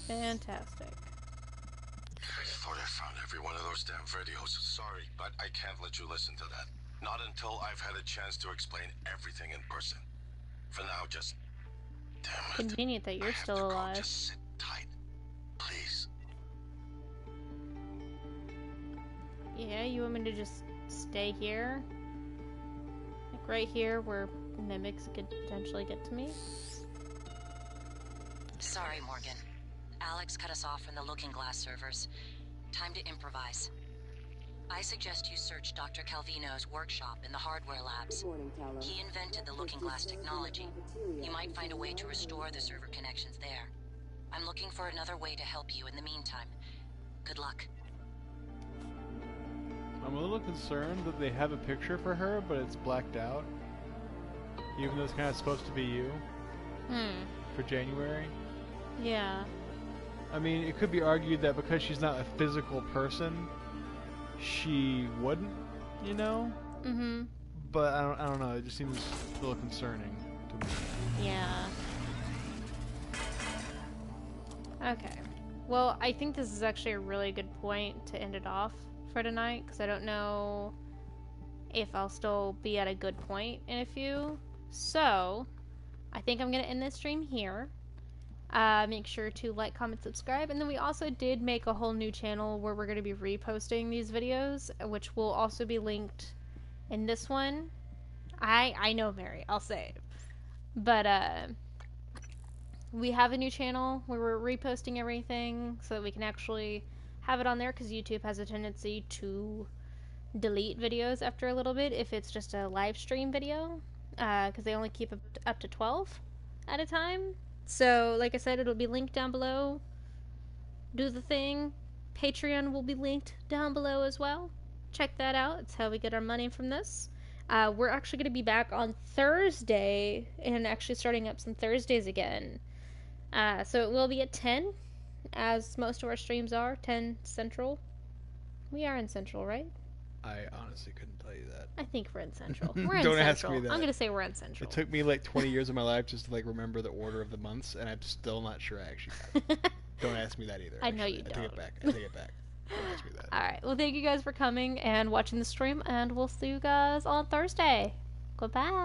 Fantastic. I thought I found every one of those damn videos. Sorry, but I can't let you listen to that. Not until I've had a chance to explain everything in person. For now, just... Damn it. Convenient that you're still alive. Just sit tight. Please. Yeah, you want me to just stay here? Like right here where mimics could potentially get to me? Sorry, Morgan. Alex cut us off from the Looking Glass servers. Time to improvise. I suggest you search Dr. Calvino's workshop in the hardware labs. He invented the Looking Glass technology. You might find a way to restore the server connections there. I'm looking for another way to help you in the meantime. Good luck. I'm a little concerned that they have a picture for her, but it's blacked out. Even though it's kind of supposed to be you. For January. Yeah. I mean, it could be argued that because she's not a physical person, she wouldn't, you know? Mm-hmm. But I don't know, it just seems a little concerning to me. Yeah. Okay. Well, I think this is actually a really good point to end it off for tonight, because I don't know if I'll still be at a good point in a few. So, I think I'm going to end this stream here. Make sure to like, comment, subscribe, and then we also did make a whole new channel where we're going to be reposting these videos, which will also be linked in this one. I know, Mary, I'll say it. But, we have a new channel where we're reposting everything so that we can actually have it on there, because YouTube has a tendency to delete videos after a little bit if it's just a live stream video, because they only keep up to 12 at a time. So, like I said, it'll be linked down below. Do the thing. Patreon will be linked down below as well. Check that out. It's how we get our money from this. We're actually going to be back on Thursday and actually starting up some Thursdays again. So it will be at 10, as most of our streams are, 10 Central. We are in Central, right? I honestly couldn't tell you that. I think we're in Central. We're in Don't Central. ask me that. I'm going to say we're in Central. It took me like 20 years of my life just to like remember the order of the months, and I'm still not sure I actually got it. Don't ask me that either. I know you don't. I take it back. I take it back. Don't ask me that. Alright, well thank you guys for coming and watching the stream, and we'll see you guys on Thursday. Goodbye.